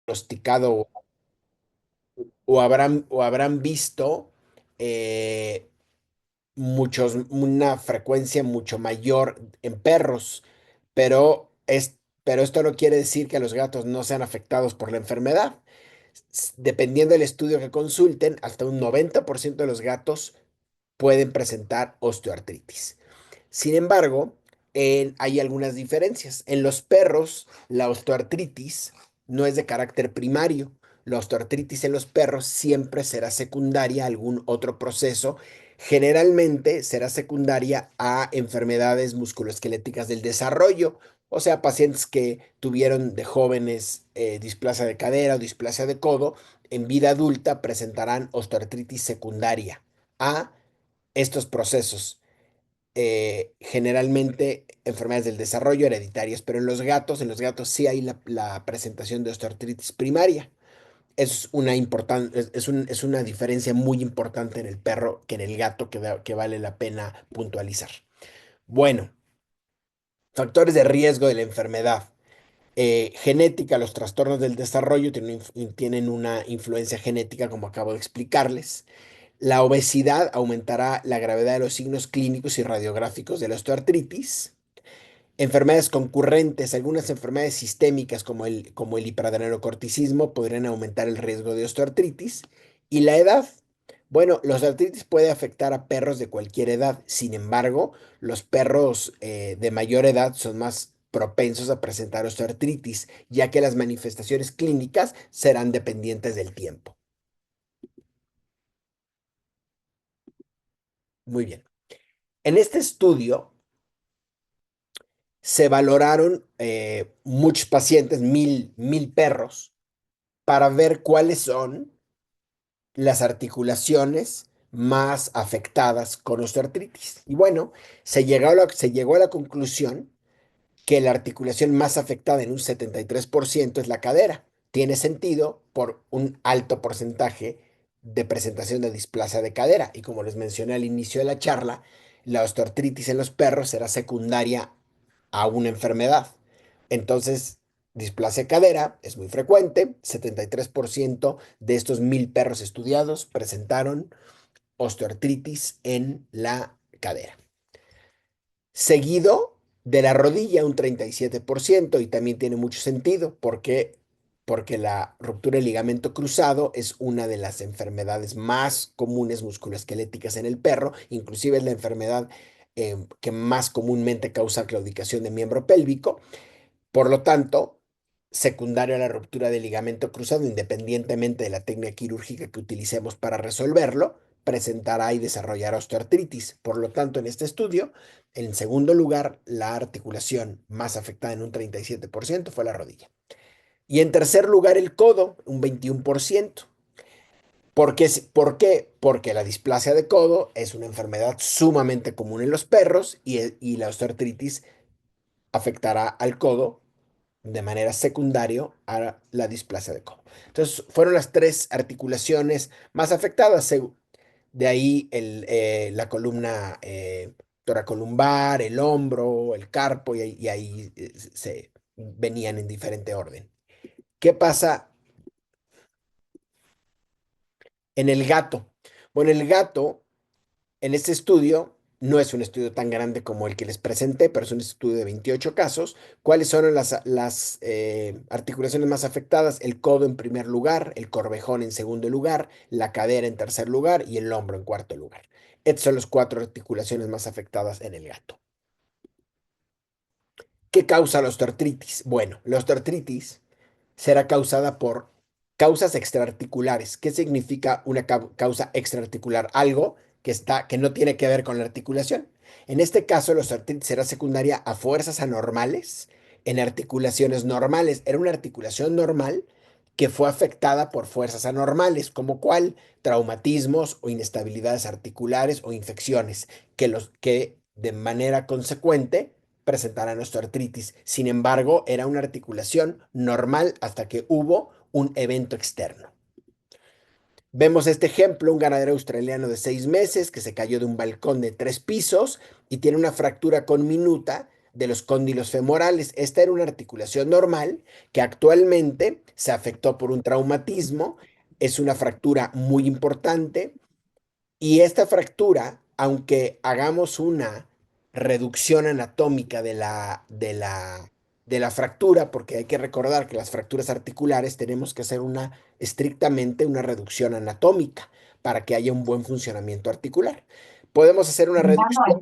diagnosticado o habrán visto eh, una frecuencia mucho mayor en perros, pero esto no quiere decir que los gatos no sean afectados por la enfermedad. Dependiendo del estudio que consulten, hasta un 90% de los gatos pueden presentar osteoartritis. Sin embargo, hay algunas diferencias. En los perros, la osteoartritis no es de carácter primario. La osteoartritis en los perros siempre será secundaria a algún otro proceso. Generalmente será secundaria a enfermedades musculoesqueléticas del desarrollo, o sea, pacientes que tuvieron de jóvenes displasia de cadera o displasia de codo, en vida adulta presentarán osteoartritis secundaria a estos procesos, generalmente enfermedades del desarrollo hereditarias, pero en los gatos sí hay la presentación de osteoartritis primaria. Es una es una diferencia muy importante en el perro que en el gato que vale la pena puntualizar. Bueno, factores de riesgo de la enfermedad. Genética, los trastornos del desarrollo tienen una influencia genética, como acabo de explicarles. La obesidad aumentará la gravedad de los signos clínicos y radiográficos de la osteoartritis. Enfermedades concurrentes, algunas enfermedades sistémicas como el hiperadrenalocorticismo podrían aumentar el riesgo de osteoartritis. Y la edad. Bueno, la osteoartritis puede afectar a perros de cualquier edad. Sin embargo, los perros de mayor edad son más propensos a presentar osteoartritis, ya que las manifestaciones clínicas serán dependientes del tiempo. Muy bien. En este estudio se valoraron muchos pacientes, mil perros, para ver cuáles son las articulaciones más afectadas con osteoartritis. Y bueno, se llegó a la conclusión que la articulación más afectada en un 73% es la cadera. Tiene sentido por un alto porcentaje de presentación de displasia de cadera. Y como les mencioné al inicio de la charla, la osteoartritis en los perros será secundaria a una enfermedad. Entonces, displasia de cadera es muy frecuente. 73% de estos 1000 perros estudiados presentaron osteoartritis en la cadera. Seguido de la rodilla, un 37%, y también tiene mucho sentido porque la ruptura del ligamento cruzado es una de las enfermedades más comunes musculoesqueléticas en el perro, inclusive es la enfermedad que más comúnmente causa claudicación de miembro pélvico. Por lo tanto, secundario a la ruptura del ligamento cruzado, independientemente de la técnica quirúrgica que utilicemos para resolverlo, presentará y desarrollará osteoartritis. Por lo tanto, en este estudio, en segundo lugar, la articulación más afectada en un 37% fue la rodilla. Y en tercer lugar, el codo, un 21%. ¿Por qué? Porque la displasia de codo es una enfermedad sumamente común en los perros y la osteoartritis afectará al codo de manera secundaria a la displasia de codo. Entonces, fueron las tres articulaciones más afectadas. De ahí la columna toracolumbar, el hombro, el carpo, y ahí se venían en diferente orden. ¿Qué pasa en el gato? Bueno, el gato en este estudio, no es un estudio tan grande como el que les presenté, pero es un estudio de 28 casos. ¿Cuáles son las articulaciones más afectadas? El codo en primer lugar, el corvejón en segundo lugar, la cadera en tercer lugar y el hombro en cuarto lugar. Estas son las cuatro articulaciones más afectadas en el gato. ¿Qué causa la osteoartritis? Bueno, la osteoartritis será causada por causas extraarticulares. ¿Qué significa una causa extraarticular? Algo que no tiene que ver con la articulación. En este caso, la osteoartritis será secundaria a fuerzas anormales en articulaciones normales. Era una articulación normal que fue afectada por fuerzas anormales, como cuál, traumatismos o inestabilidades articulares o infecciones, que de manera consecuente presentarán osteoartritis. Sin embargo, era una articulación normal hasta que hubo un evento externo. Vemos este ejemplo, un ganadero australiano de 6 meses que se cayó de un balcón de 3 pisos y tiene una fractura conminuta de los cóndilos femorales. Esta era una articulación normal que actualmente se afectó por un traumatismo. Es una fractura muy importante y esta fractura, aunque hagamos una reducción anatómica de la fractura, porque hay que recordar que las fracturas articulares tenemos que hacer estrictamente una reducción anatómica para que haya un buen funcionamiento articular. Podemos hacer una reducción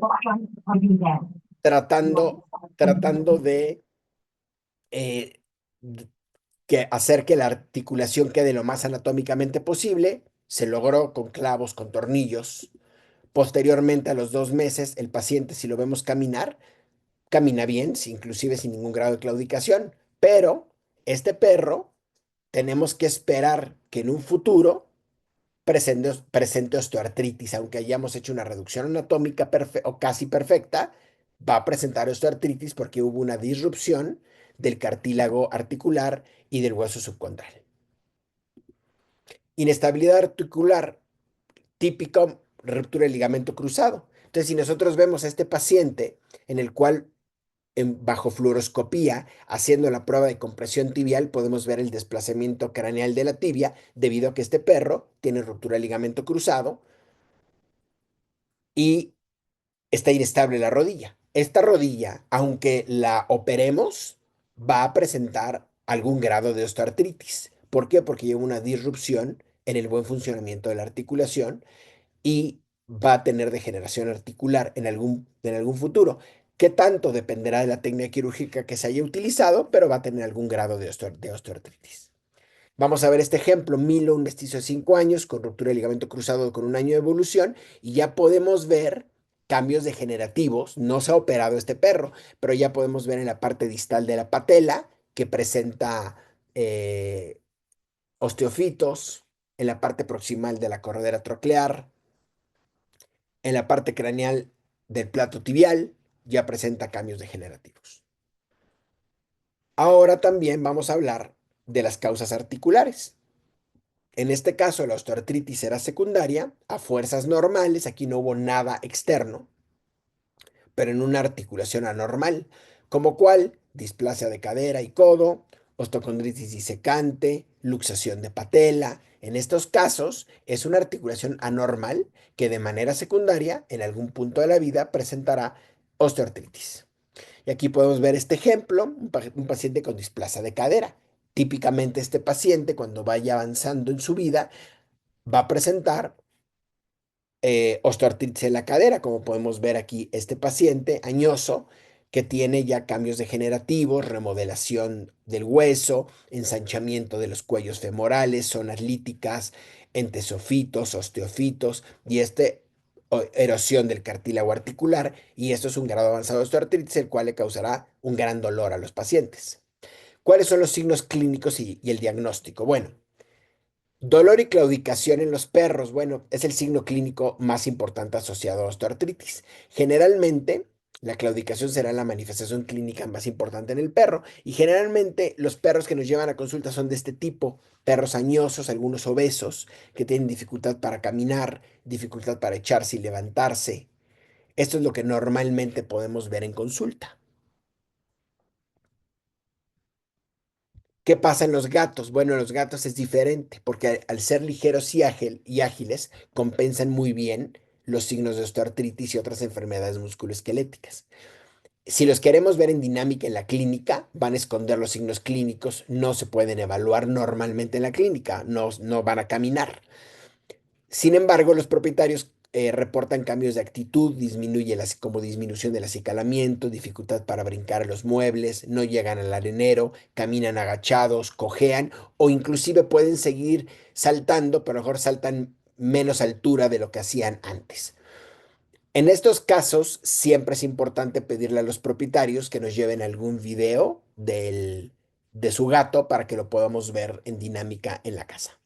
tratando, tratando eh, d- hacer que la articulación quede lo más anatómicamente posible. Se logró con clavos, con tornillos. Posteriormente, a los 2 meses, el paciente, si lo vemos caminar, camina bien, inclusive sin ningún grado de claudicación. Pero este perro tenemos que esperar que en un futuro presente osteoartritis, aunque hayamos hecho una reducción anatómica o casi perfecta, va a presentar osteoartritis porque hubo una disrupción del cartílago articular y del hueso subcondral. Inestabilidad articular típico, ruptura del ligamento cruzado. Entonces, si nosotros vemos a este paciente en el cual bajo fluoroscopía, haciendo la prueba de compresión tibial, podemos ver el desplazamiento craneal de la tibia debido a que este perro tiene ruptura del ligamento cruzado y está inestable la rodilla. Esta rodilla, aunque la operemos, va a presentar algún grado de osteoartritis. ¿Por qué? Porque lleva una disrupción en el buen funcionamiento de la articulación y va a tener degeneración articular en algún futuro. ¿Qué tanto? Dependerá de la técnica quirúrgica que se haya utilizado, pero va a tener algún grado de osteoartritis. Vamos a ver este ejemplo, Milo, un mestizo de 5 años con ruptura de ligamento cruzado con un año de evolución y ya podemos ver cambios degenerativos. No se ha operado este perro, pero ya podemos ver en la parte distal de la patela que presenta osteofitos, en la parte proximal de la corredera troclear, en la parte craneal del plato tibial, ya presenta cambios degenerativos. Ahora también vamos a hablar de las causas articulares. En este caso, la osteoartritis era secundaria a fuerzas normales, aquí no hubo nada externo, pero en una articulación anormal, como cual displasia de cadera y codo, osteocondritis disecante, luxación de patela. En estos casos, es una articulación anormal que de manera secundaria, en algún punto de la vida, presentará osteoartritis. Y aquí podemos ver este ejemplo, un paciente con displasia de cadera. Típicamente este paciente, cuando vaya avanzando en su vida, va a presentar osteoartritis en la cadera, como podemos ver aquí, este paciente añoso que tiene ya cambios degenerativos, remodelación del hueso, ensanchamiento de los cuellos femorales, zonas líticas, entesofitos, osteofitos y erosión del cartílago articular, y esto es un grado avanzado de osteoartritis, el cual le causará un gran dolor a los pacientes. ¿Cuáles son los signos clínicos y el diagnóstico? Bueno, dolor y claudicación en los perros, bueno, es el signo clínico más importante asociado a osteoartritis. Generalmente, la claudicación será la manifestación clínica más importante en el perro y generalmente los perros que nos llevan a consulta son de este tipo, perros añosos, algunos obesos, que tienen dificultad para caminar, dificultad para echarse y levantarse. Esto es lo que normalmente podemos ver en consulta. ¿Qué pasa en los gatos? Bueno, en los gatos es diferente, porque al ser ligeros y ágiles, compensan muy bien los signos de osteoartritis y otras enfermedades musculoesqueléticas. Si los queremos ver en dinámica en la clínica, van a esconder los signos clínicos, no se pueden evaluar normalmente en la clínica, no van a caminar. Sin embargo, los propietarios reportan cambios de actitud, como disminución del acicalamiento, dificultad para brincar a los muebles, no llegan al arenero, caminan agachados, cojean o inclusive pueden seguir saltando, pero a lo mejor saltan menos altura de lo que hacían antes. En estos casos, siempre es importante pedirle a los propietarios que nos lleven algún video de su gato para que lo podamos ver en dinámica en la casa.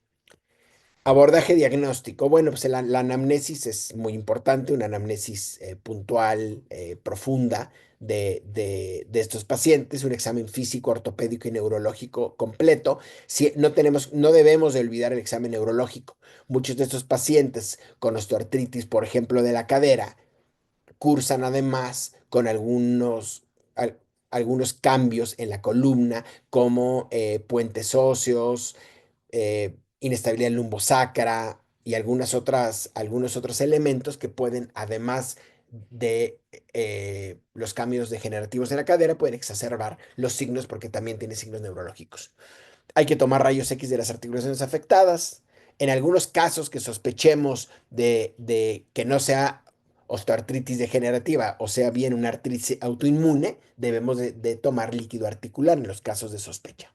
Abordaje diagnóstico. Bueno, pues la anamnesis es muy importante, una anamnesis puntual, profunda de estos pacientes, un examen físico, ortopédico y neurológico completo. Si, no debemos de olvidar el examen neurológico. Muchos de estos pacientes con osteoartritis, por ejemplo, de la cadera, cursan además con algunos cambios en la columna, como puentes óseos, inestabilidad lumbosacra y algunos otros elementos que pueden, además de los cambios degenerativos de la cadera, pueden exacerbar los signos porque también tiene signos neurológicos. Hay que tomar rayos X de las articulaciones afectadas. En algunos casos que sospechemos de que no sea osteoartritis degenerativa o sea bien una artritis autoinmune, debemos de tomar líquido articular en los casos de sospecha.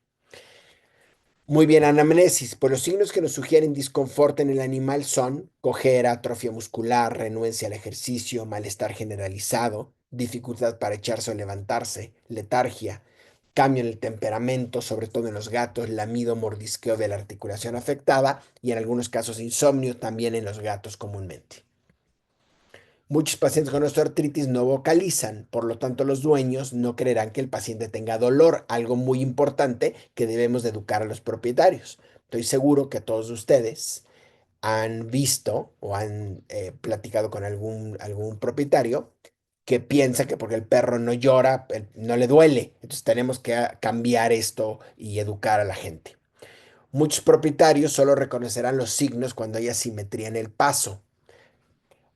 Muy bien, anamnesis. Pues los signos que nos sugieren disconfort en el animal son cojera, atrofia muscular, renuencia al ejercicio, malestar generalizado, dificultad para echarse o levantarse, letargia, cambio en el temperamento, sobre todo en los gatos, lamido, mordisqueo de la articulación afectada y en algunos casos insomnio también en los gatos comúnmente. Muchos pacientes con osteoartritis no vocalizan, por lo tanto los dueños no creerán que el paciente tenga dolor, algo muy importante que debemos de educar a los propietarios. Estoy seguro que todos ustedes han visto o han platicado con algún propietario que piensa que porque el perro no llora, no le duele. Entonces tenemos que cambiar esto y educar a la gente. Muchos propietarios solo reconocerán los signos cuando hay asimetría en el paso.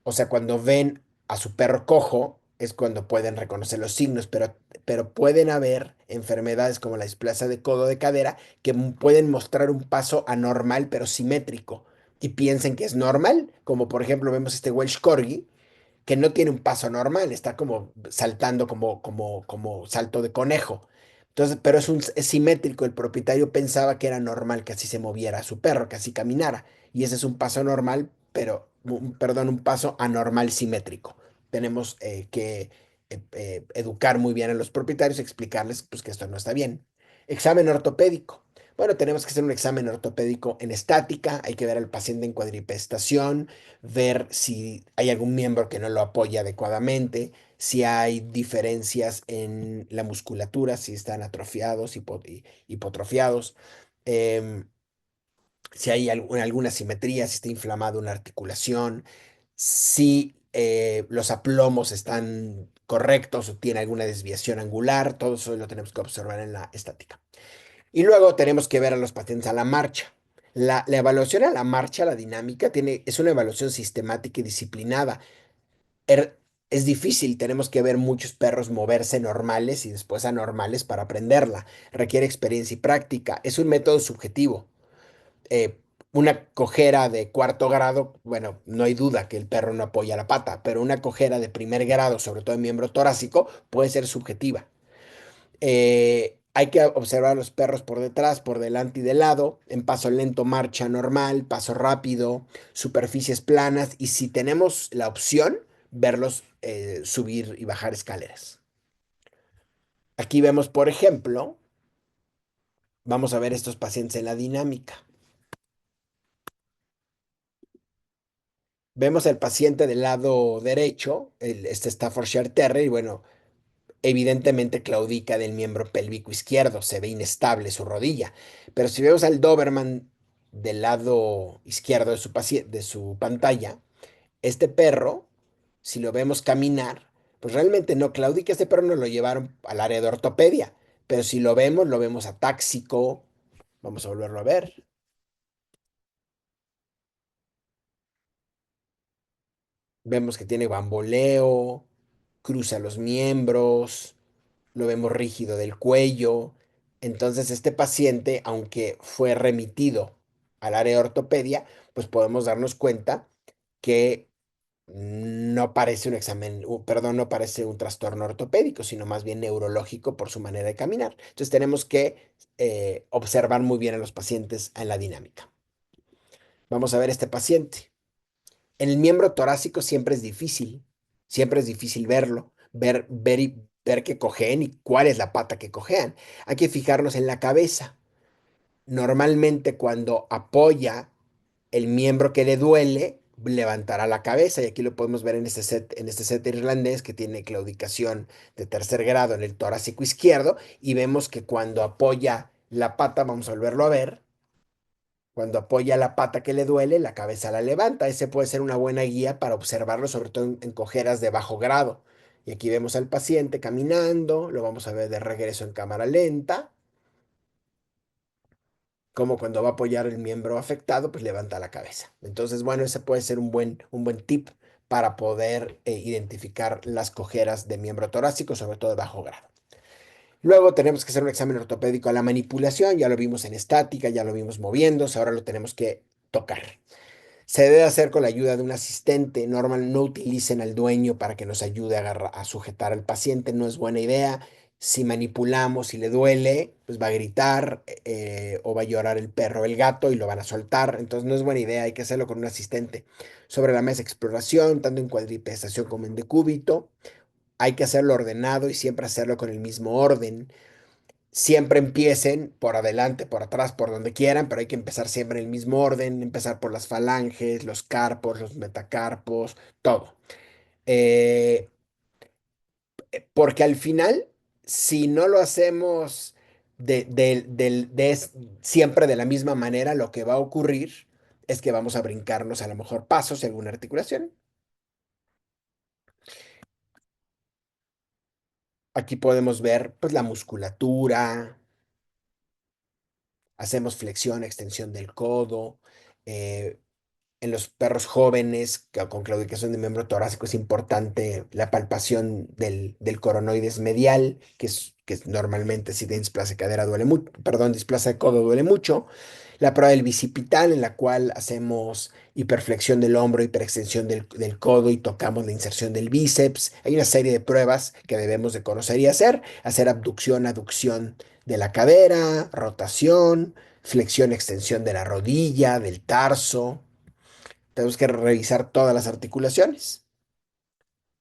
O sea, cuando ven a su perro cojo es cuando pueden reconocer los signos, pero pueden haber enfermedades como la displasia de codo de cadera que pueden mostrar un paso anormal pero simétrico y piensen que es normal, como por ejemplo vemos este Welsh Corgi que no tiene un paso normal, está como saltando como salto de conejo. Entonces, pero es simétrico, el propietario pensaba que era normal que así se moviera su perro, que así caminara, y ese es un paso normal, pero, perdón, un paso anormal simétrico. Tenemos que educar muy bien a los propietarios, explicarles pues, que esto no está bien. Examen ortopédico. Bueno, tenemos que hacer un examen ortopédico en estática, hay que ver al paciente en cuadripestación, ver si hay algún miembro que no lo apoya adecuadamente, si hay diferencias en la musculatura, si están atrofiados, hipotrofiados, em, si hay alguna simetría, si está inflamada una articulación, si los aplomos están correctos o tiene alguna desviación angular, todo eso lo tenemos que observar en la estática. Y luego tenemos que ver a los pacientes a la marcha. La evaluación a la marcha, la dinámica, es una evaluación sistemática y disciplinada. Er- es difícil, tenemos que ver muchos perros moverse normales y después anormales para aprenderla. Requiere experiencia y práctica. Es un método subjetivo. Eh, una cojera de cuarto grado, bueno, no hay duda que el perro no apoya la pata, pero una cojera de primer grado, sobre todo en miembro torácico, puede ser subjetiva. Hay que observar a los perros por detrás, por delante y de lado, en paso lento, marcha normal, paso rápido, superficies planas y si tenemos la opción, verlos subir y bajar escaleras. Aquí vemos, por ejemplo, vamos a ver estos pacientes en la dinámica. Vemos al paciente del lado derecho, este Staffordshire Terrier, y bueno, evidentemente claudica del miembro pélvico izquierdo, se ve inestable su rodilla. Pero si vemos al Doberman del lado izquierdo de su pantalla, este perro, si lo vemos caminar, pues realmente no claudica, este perro no lo llevaron al área de ortopedia, pero si lo vemos atáxico, vamos a volverlo a ver, vemos que tiene bamboleo, cruza los miembros, lo vemos rígido del cuello. Entonces, este paciente, aunque fue remitido al área de ortopedia, pues podemos darnos cuenta que no parece un examen, perdón, no parece un trastorno ortopédico, sino más bien neurológico por su manera de caminar. Entonces, tenemos que observar muy bien a los pacientes en la dinámica. Vamos a ver este paciente. En el miembro torácico siempre es difícil verlo, ver que cojeen y cuál es la pata que cojean. Hay que fijarnos en la cabeza. Normalmente cuando apoya el miembro que le duele, levantará la cabeza y aquí lo podemos ver en este set irlandés que tiene claudicación de tercer grado en el torácico izquierdo y vemos que cuando apoya la pata, vamos a volverlo a ver, cuando apoya la pata que le duele, la cabeza la levanta. Ese puede ser una buena guía para observarlo, sobre todo en cojeras de bajo grado. Y aquí vemos al paciente caminando, lo vamos a ver de regreso en cámara lenta, como cuando va a apoyar el miembro afectado, pues levanta la cabeza. Entonces, bueno, ese puede ser un buen tip para poder identificar las cojeras de miembro torácico, sobre todo de bajo grado. Luego tenemos que hacer un examen ortopédico a la manipulación, ya lo vimos en estática, ya lo vimos moviéndose, ahora lo tenemos que tocar. Se debe hacer con la ayuda de un asistente. Normal, no utilicen al dueño para que nos ayude a sujetar al paciente. No es buena idea. Si manipulamos y le duele, pues va a gritar o va a llorar el perro o el gato y lo van a soltar. Entonces no es buena idea. Hay que hacerlo con un asistente. Sobre la mesa de exploración, tanto en cuadripestación como en decúbito. Hay que hacerlo ordenado y siempre hacerlo con el mismo orden. Siempre empiecen por adelante, por atrás, por donde quieran, pero hay que empezar siempre en el mismo orden, empezar por las falanges, los carpos, los metacarpos, todo. Eh, Porque al final, si no lo hacemos siempre de la misma manera, lo que va a ocurrir es que vamos a brincarnos a lo mejor pasos en alguna articulación. Aquí podemos ver pues la musculatura, hacemos flexión, extensión del codo, eh, en los perros jóvenes con claudicación de miembro torácico es importante la palpación del coronoides medial, que normalmente si de displasia cadera duele mucho, perdón, displasia codo duele mucho. La prueba del bicipital, en la cual hacemos hiperflexión del hombro, hiperextensión del codo y tocamos la inserción del bíceps. Hay una serie de pruebas que debemos de conocer y hacer abducción, aducción de la cadera, rotación, flexión, extensión de la rodilla, del tarso. Tenemos que revisar todas las articulaciones.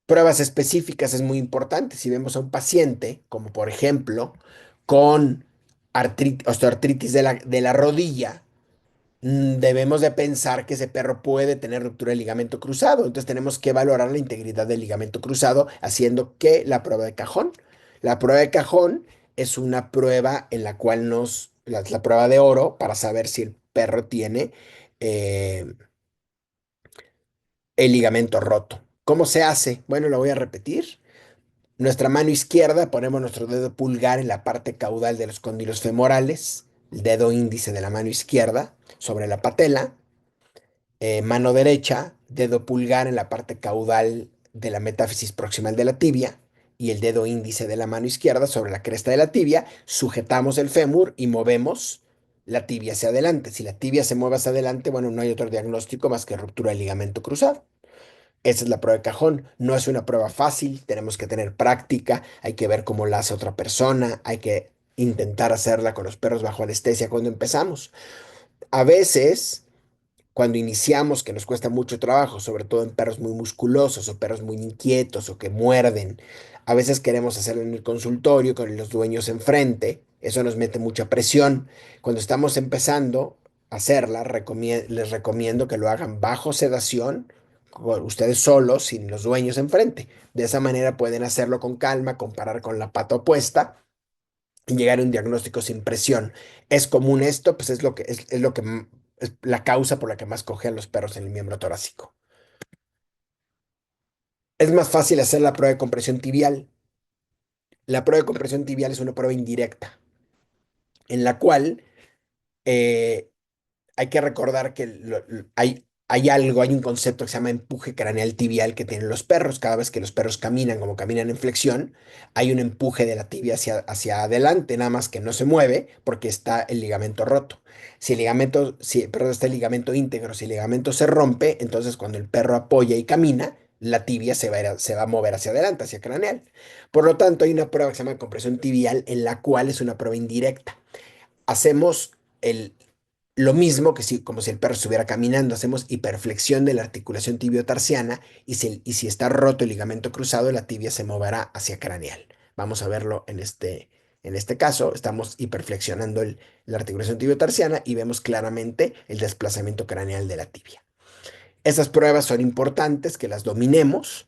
Pruebas específicas es muy importante. Si vemos a un paciente, como por ejemplo, con osteoartritis de la rodilla, debemos de pensar que ese perro puede tener ruptura del ligamento cruzado. Entonces tenemos que valorar la integridad del ligamento cruzado haciendo que la prueba de cajón. La prueba de cajón es una prueba en la cual la prueba de oro para saber si el perro tiene eh, el ligamento roto. ¿Cómo se hace? Bueno, lo voy a repetir. Nuestra mano izquierda ponemos nuestro dedo pulgar en la parte caudal de los cóndilos femorales, el dedo índice de la mano izquierda sobre la patela, mano derecha, dedo pulgar en la parte caudal de la metáfisis proximal de la tibia y el dedo índice de la mano izquierda sobre la cresta de la tibia, sujetamos el fémur y movemos la tibia hacia adelante. Si la tibia se mueve hacia adelante, bueno, no hay otro diagnóstico más que ruptura del ligamento cruzado. Esa es la prueba de cajón. No es una prueba fácil, tenemos que tener práctica, hay que ver cómo la hace otra persona, hay que intentar hacerla con los perros bajo anestesia cuando empezamos. A veces, cuando iniciamos, que nos cuesta mucho trabajo, sobre todo en perros muy musculosos o perros muy inquietos o que muerden, a veces queremos hacerlo en el consultorio con los dueños enfrente, eso nos mete mucha presión. Cuando estamos empezando a hacerla, les recomiendo que lo hagan bajo sedación, con ustedes solos, sin los dueños enfrente. De esa manera pueden hacerlo con calma, comparar con la pata opuesta y llegar a un diagnóstico sin presión. ¿Es común esto? Pues es la causa por la que más cojean los perros en el miembro torácico. Es más fácil hacer la prueba de compresión tibial. La prueba de compresión tibial es una prueba indirecta, en la cual eh, hay que recordar que hay un concepto que se llama empuje craneal tibial que tienen los perros. Cada vez que los perros caminan, como caminan en flexión, hay un empuje de la tibia hacia adelante, nada más que no se mueve porque está el ligamento roto. Perdón, está el ligamento íntegro, si el ligamento se rompe, entonces cuando el perro apoya y camina, la tibia se va a mover hacia adelante, hacia craneal. Por lo tanto, hay una prueba que se llama compresión tibial, en la cual es una prueba indirecta. Hacemos el, lo mismo como si el perro estuviera caminando, hacemos hiperflexión de la articulación tibiotarsiana y si está roto el ligamento cruzado, la tibia se moverá hacia craneal. Vamos a verlo en este caso, estamos hiperflexionando la articulación tibiotarsiana y vemos claramente el desplazamiento craneal de la tibia. Esas pruebas son importantes que las dominemos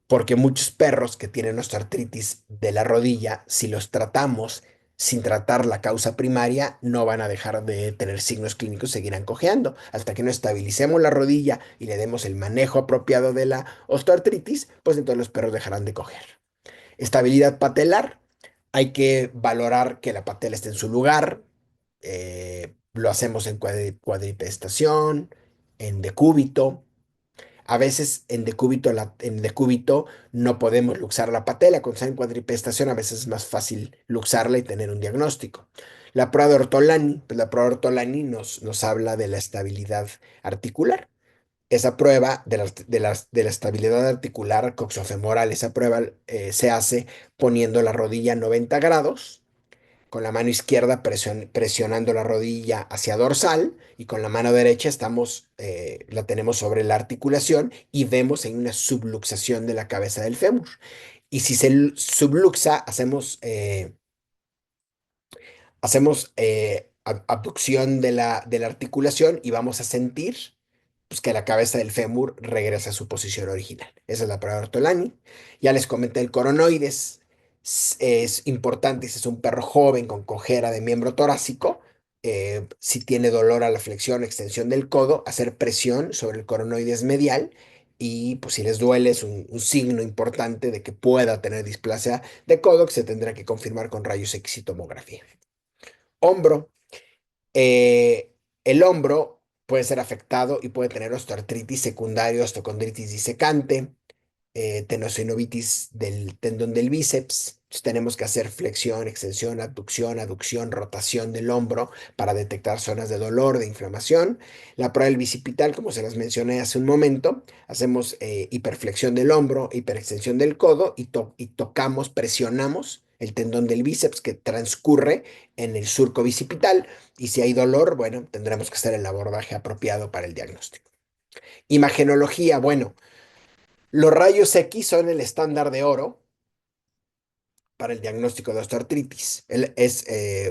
porque muchos perros que tienen osteoartritis de la rodilla, si los tratamos sin tratar la causa primaria, no van a dejar de tener signos clínicos, seguirán cojeando. Hasta que no estabilicemos la rodilla y le demos el manejo apropiado de la osteoartritis, pues entonces los perros dejarán de cojear. Estabilidad patelar, hay que valorar que la patela esté en su lugar. Lo hacemos en cuadripestación, en decúbito. A veces en decúbito no podemos luxar la patela. Cuando está en cuadripestación, a veces es más fácil luxarla y tener un diagnóstico. La prueba de Ortolani, pues la prueba de Ortolani nos habla de la estabilidad articular. Esa prueba de la estabilidad articular coxofemoral, esa prueba se hace poniendo la rodilla a 90 grados, con la mano izquierda presionando la rodilla hacia dorsal y con la mano derecha la tenemos sobre la articulación y vemos en una subluxación de la cabeza del fémur. Y si se subluxa, hacemos abducción de la articulación y vamos a sentir pues, que la cabeza del fémur regresa a su posición original. Esa es la prueba de Ortolani. Ya les comenté el coronoides. Es importante si es un perro joven con cojera de miembro torácico. Si tiene dolor a la flexión o extensión del codo, hacer presión sobre el coronoides medial. Y pues si les duele es un signo importante de que pueda tener displasia de codo que se tendrá que confirmar con rayos X y tomografía. Hombro. Eh, el hombro puede ser afectado y puede tener osteoartritis secundaria, osteocondritis disecante, tenosynovitis del tendón del bíceps. Entonces, tenemos que hacer flexión, extensión, abducción, aducción, rotación del hombro para detectar zonas de dolor, de inflamación. La prueba del bicipital, como se las mencioné hace un momento, hacemos hiperflexión del hombro, hiperextensión del codo y tocamos, presionamos el tendón del bíceps que transcurre en el surco bicipital y si hay dolor, bueno, tendremos que hacer el abordaje apropiado para el diagnóstico. Imagenología, bueno, los rayos X son el estándar de oro para el diagnóstico de osteoartritis.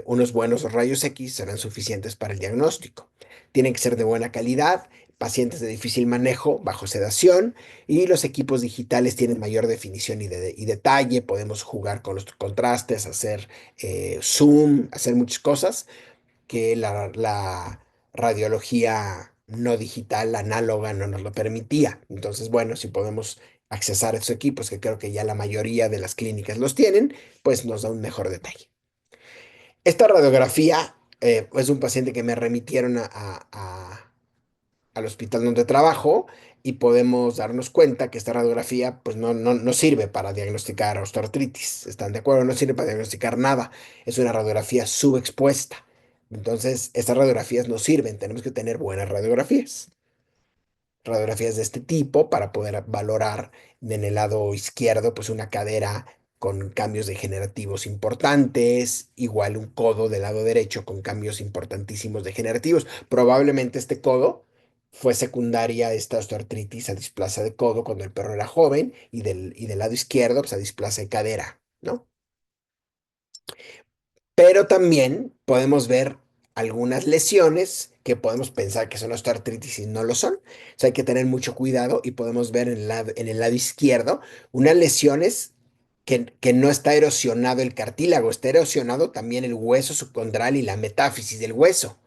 Unos buenos rayos X serán suficientes para el diagnóstico. Tienen que ser de buena calidad, pacientes de difícil manejo, bajo sedación, y los equipos digitales tienen mayor definición y detalle. Podemos jugar con los contrastes, hacer zoom, hacer muchas cosas que la radiología no digital, análoga, no nos lo permitía. Entonces, bueno, si podemos accesar a esos equipos, que creo que ya la mayoría de las clínicas los tienen, pues nos da un mejor detalle. Esta radiografía es un paciente que me remitieron al hospital donde trabajo y podemos darnos cuenta que esta radiografía pues no sirve para diagnosticar osteoartritis. ¿Están de acuerdo? No sirve para diagnosticar nada. Es una radiografía subexpuesta. Entonces, estas radiografías no sirven. Tenemos que tener buenas radiografías. Radiografías de este tipo para poder valorar en el lado izquierdo pues una cadera con cambios degenerativos importantes, igual un codo del lado derecho con cambios importantísimos degenerativos. Probablemente este codo fue secundaria a esta osteoartritis, a displasia de codo cuando el perro era joven y del lado izquierdo pues a displasia de cadera, ¿no? Pero también podemos ver algunas lesiones que podemos pensar que son osteoartritis y no lo son. O sea, hay que tener mucho cuidado y podemos ver en el lado izquierdo unas lesiones que no está erosionado el cartílago, está erosionado también el hueso subcondral y la metáfisis del hueso.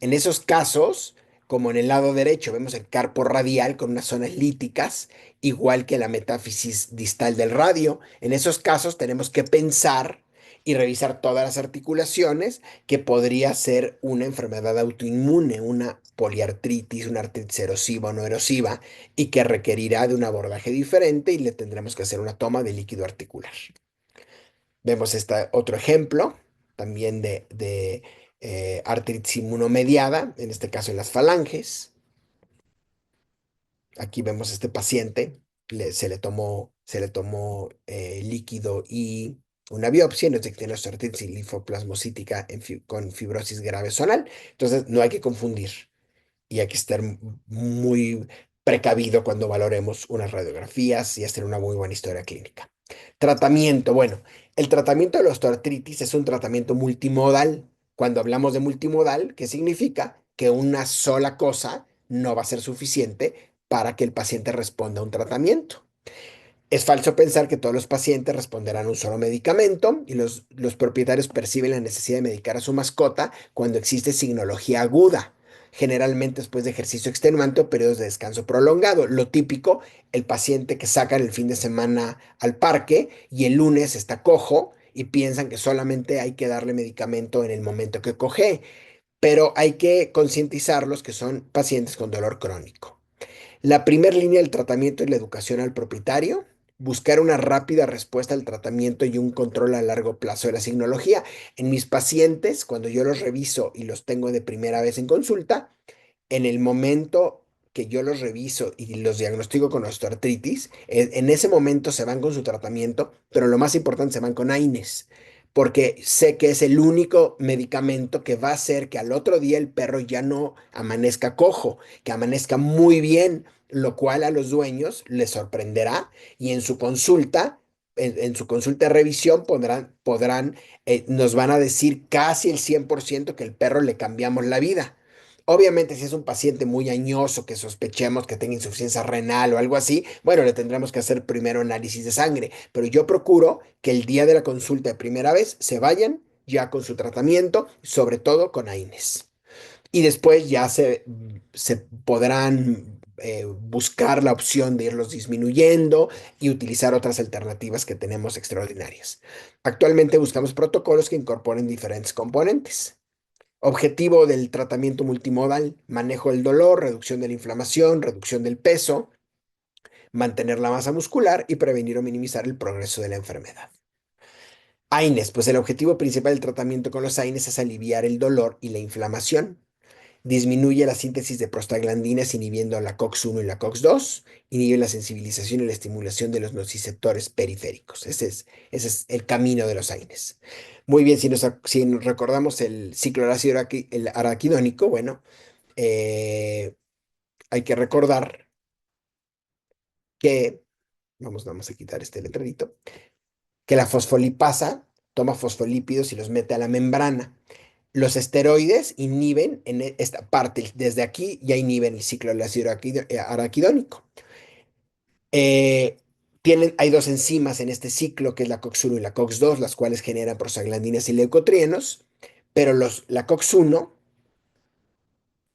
En esos casos, como en el lado derecho, vemos el carpo radial con unas zonas líticas, igual que la metáfisis distal del radio. En esos casos tenemos que pensar y revisar todas las articulaciones que podría ser una enfermedad autoinmune, una poliartritis, una artritis erosiva o no erosiva, y que requerirá de un abordaje diferente y le tendremos que hacer una toma de líquido articular. Vemos este otro ejemplo también de artritis inmunomediada, en este caso en las falanges. Aquí vemos a este paciente, se le tomó líquido y una biopsia, nos tiene osteoartritis linfoplasmocítica con fibrosis grave zonal. Entonces, no hay que confundir y hay que estar muy precavido cuando valoremos unas radiografías y hacer una muy buena historia clínica. Tratamiento, bueno, el tratamiento de la osteoartritis es un tratamiento multimodal. Cuando hablamos de multimodal, ¿qué significa? Que una sola cosa no va a ser suficiente para que el paciente responda a un tratamiento. Es falso pensar que todos los pacientes responderán a un solo medicamento y los propietarios perciben la necesidad de medicar a su mascota cuando existe signología aguda, generalmente después de ejercicio extenuante o periodos de descanso prolongado. Lo típico, el paciente que sacan el fin de semana al parque y el lunes está cojo y piensan que solamente hay que darle medicamento en el momento que coge, pero hay que concientizarlos que son pacientes con dolor crónico. La primera línea del tratamiento es la educación al propietario, buscar una rápida respuesta al tratamiento y un control a largo plazo de la signología. En mis pacientes, cuando yo los reviso y los tengo de primera vez en consulta, en el momento que yo los reviso y los diagnostico con osteoartritis, en ese momento se van con su tratamiento, pero lo más importante, se van con AINES, porque sé que es el único medicamento que va a hacer que al otro día el perro ya no amanezca cojo, que amanezca muy bien, lo cual a los dueños les sorprenderá y en su consulta, en su consulta de revisión nos van a decir casi el 100% que el perro le cambiamos la vida. Obviamente, si es un paciente muy añoso que sospechemos que tenga insuficiencia renal o algo así, bueno, le tendremos que hacer primero análisis de sangre, pero yo procuro que el día de la consulta de primera vez se vayan ya con su tratamiento, sobre todo con AINES. Y después ya se podrán buscar la opción de irlos disminuyendo y utilizar otras alternativas que tenemos extraordinarias. Actualmente buscamos protocolos que incorporen diferentes componentes. Objetivo del tratamiento multimodal: manejo del dolor, reducción de la inflamación, reducción del peso, mantener la masa muscular y prevenir o minimizar el progreso de la enfermedad. AINES, pues el objetivo principal del tratamiento con los AINES es aliviar el dolor y la inflamación. Disminuye la síntesis de prostaglandinas inhibiendo la COX-1 y la COX-2, inhibe la sensibilización y la estimulación de los nociceptores periféricos. Ese es el camino de los AINES. Muy bien, si nos recordamos el ciclo del ácido el araquidónico, bueno, eh, hay que recordar que, vamos a quitar este letrerito, que la fosfolipasa toma fosfolípidos y los mete a la membrana. Los esteroides inhiben en esta parte, desde aquí ya inhiben el ciclo del ácido araquidónico. Eh, hay dos enzimas en este ciclo, que es la COX-1 y la COX-2, las cuales generan prostaglandinas y leucotrienos, pero la COX-1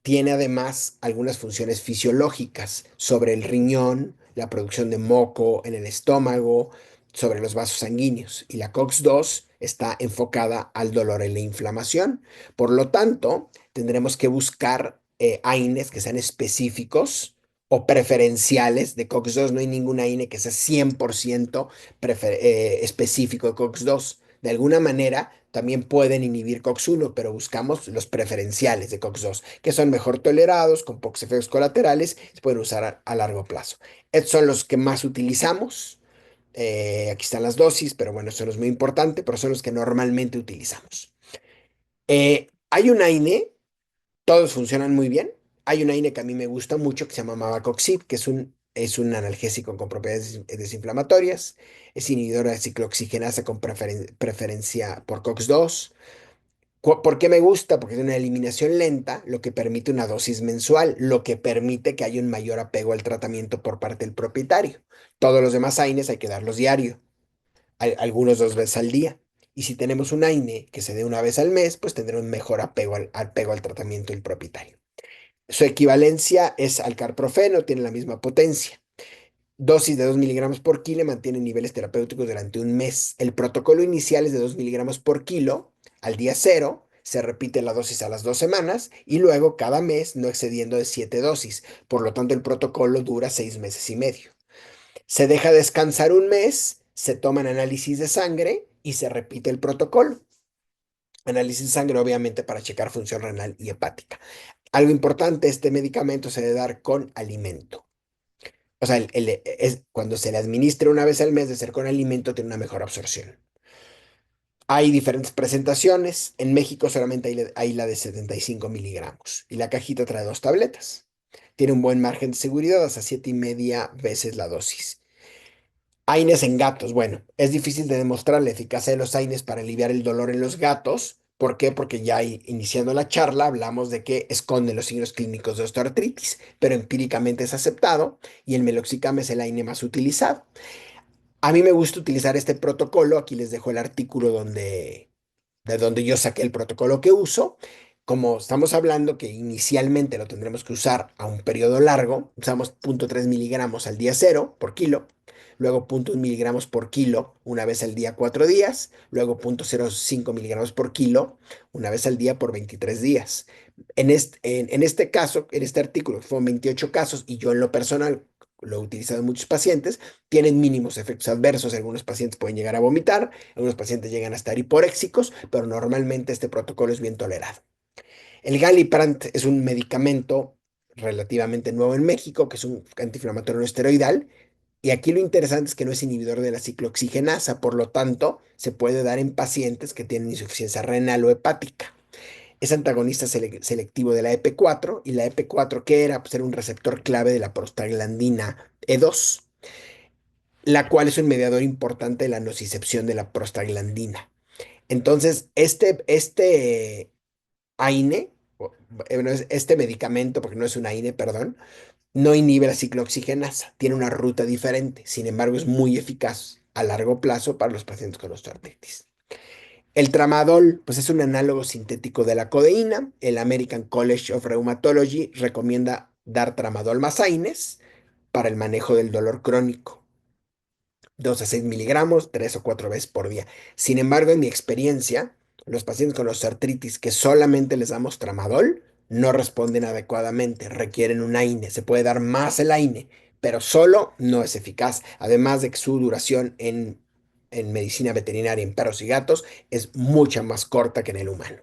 tiene además algunas funciones fisiológicas sobre el riñón, la producción de moco en el estómago, sobre los vasos sanguíneos. Y la COX-2 está enfocada al dolor y la inflamación. Por lo tanto, tendremos que buscar AINES que sean específicos o preferenciales de COX-2. No hay ningún AINE que sea 100% específico de COX-2. De alguna manera, también pueden inhibir COX-1, pero buscamos los preferenciales de COX-2, que son mejor tolerados, con pocos efectos colaterales, se pueden usar a largo plazo. Estos son los que más utilizamos. Aquí están las dosis, pero bueno, eso no es muy importante, pero son los que normalmente utilizamos. Hay un AINE, todos funcionan muy bien. Hay un AINE que a mí me gusta mucho, que se llama Mavacoxib, que es un analgésico con propiedades desinflamatorias, es inhibidora de ciclooxigenasa con preferencia por COX-2. ¿Por qué me gusta? Porque es una eliminación lenta, lo que permite una dosis mensual, lo que permite que haya un mayor apego al tratamiento por parte del propietario. Todos los demás AINES hay que darlos diario, algunos 2 veces al día. Y si tenemos un AINE que se dé una vez al mes, pues tendrá un mejor apego al tratamiento del propietario. Su equivalencia es al carprofeno, tiene la misma potencia. Dosis de 2 miligramos por kilo mantiene niveles terapéuticos durante un mes. El protocolo inicial es de 2 miligramos por kilo al día cero. Se repite la dosis a las 2 semanas y luego cada mes no excediendo de 7 dosis. Por lo tanto, el protocolo dura 6 meses y medio. Se deja descansar un mes, se toman análisis de sangre y se repite el protocolo. Análisis de sangre, obviamente, para checar función renal y hepática. Algo importante, este medicamento se debe dar con alimento. O sea, cuando se le administra una vez al mes de ser con alimento, tiene una mejor absorción. Hay diferentes presentaciones. En México solamente hay la de 75 miligramos y la cajita trae 2 tabletas. Tiene un buen margen de seguridad, hasta 7,5 veces la dosis. AINES en gatos. Bueno, es difícil de demostrar la eficacia de los AINES para aliviar el dolor en los gatos. ¿Por qué? Porque ya iniciando la charla hablamos de que esconden los signos clínicos de osteoartritis, pero empíricamente es aceptado y el meloxicam es el AINE más utilizado. A mí me gusta utilizar este protocolo. Aquí les dejo el artículo de donde yo saqué el protocolo que uso. Como estamos hablando que inicialmente lo tendremos que usar a un periodo largo, usamos 0,3 miligramos al día cero por kilo, luego 0,1 miligramos por kilo una vez al día 4 días, luego 0,05 miligramos por kilo una vez al día por 23 días. En este caso, en este artículo, que fueron 28 casos, y yo en lo personal lo he utilizado en muchos pacientes, tienen mínimos efectos adversos. Algunos pacientes pueden llegar a vomitar, algunos pacientes llegan a estar hiporéxicos, pero normalmente este protocolo es bien tolerado. El Galiprant es un medicamento relativamente nuevo en México, que es un antiinflamatorio no esteroidal, y aquí lo interesante es que no es inhibidor de la ciclooxigenasa, por lo tanto, se puede dar en pacientes que tienen insuficiencia renal o hepática. Es antagonista selectivo de la EP4, y la EP4, ¿qué era? Pues era un receptor clave de la prostaglandina E2, la cual es un mediador importante de la nocicepción de la prostaglandina. Entonces, este AINE, bueno, este medicamento, porque no es un AINE, perdón, no inhibe la ciclooxigenasa, tiene una ruta diferente, sin embargo es muy eficaz a largo plazo para los pacientes con osteoartritis. El tramadol, pues es un análogo sintético de la codeína. El American College of Rheumatology recomienda dar tramadol más AINES para el manejo del dolor crónico. 2 a 6 miligramos, 3 o 4 veces por día. Sin embargo, en mi experiencia, los pacientes con osteoartritis que solamente les damos tramadol no responden adecuadamente, requieren un AINE. Se puede dar más el AINE, pero solo no es eficaz. Además de que su duración en medicina veterinaria en perros y gatos es mucha más corta que en el humano.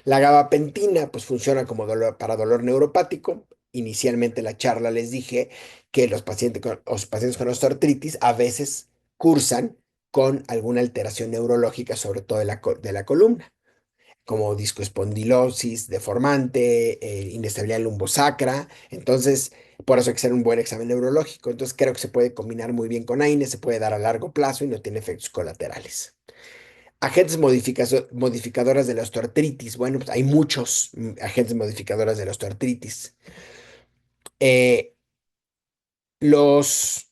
La gabapentina pues funciona como para dolor neuropático. Inicialmente en la charla les dije que los pacientes con osteoartritis a veces cursan con alguna alteración neurológica, sobre todo de la columna, como discoespondilosis deformante, inestabilidad lumbosacra. Entonces, por eso hay que hacer un buen examen neurológico. Entonces, creo que se puede combinar muy bien con AINE, se puede dar a largo plazo y no tiene efectos colaterales. Agentes modificadores de la osteoartritis. Bueno, pues hay muchos agentes modificadores de la osteoartritis. Eh, los,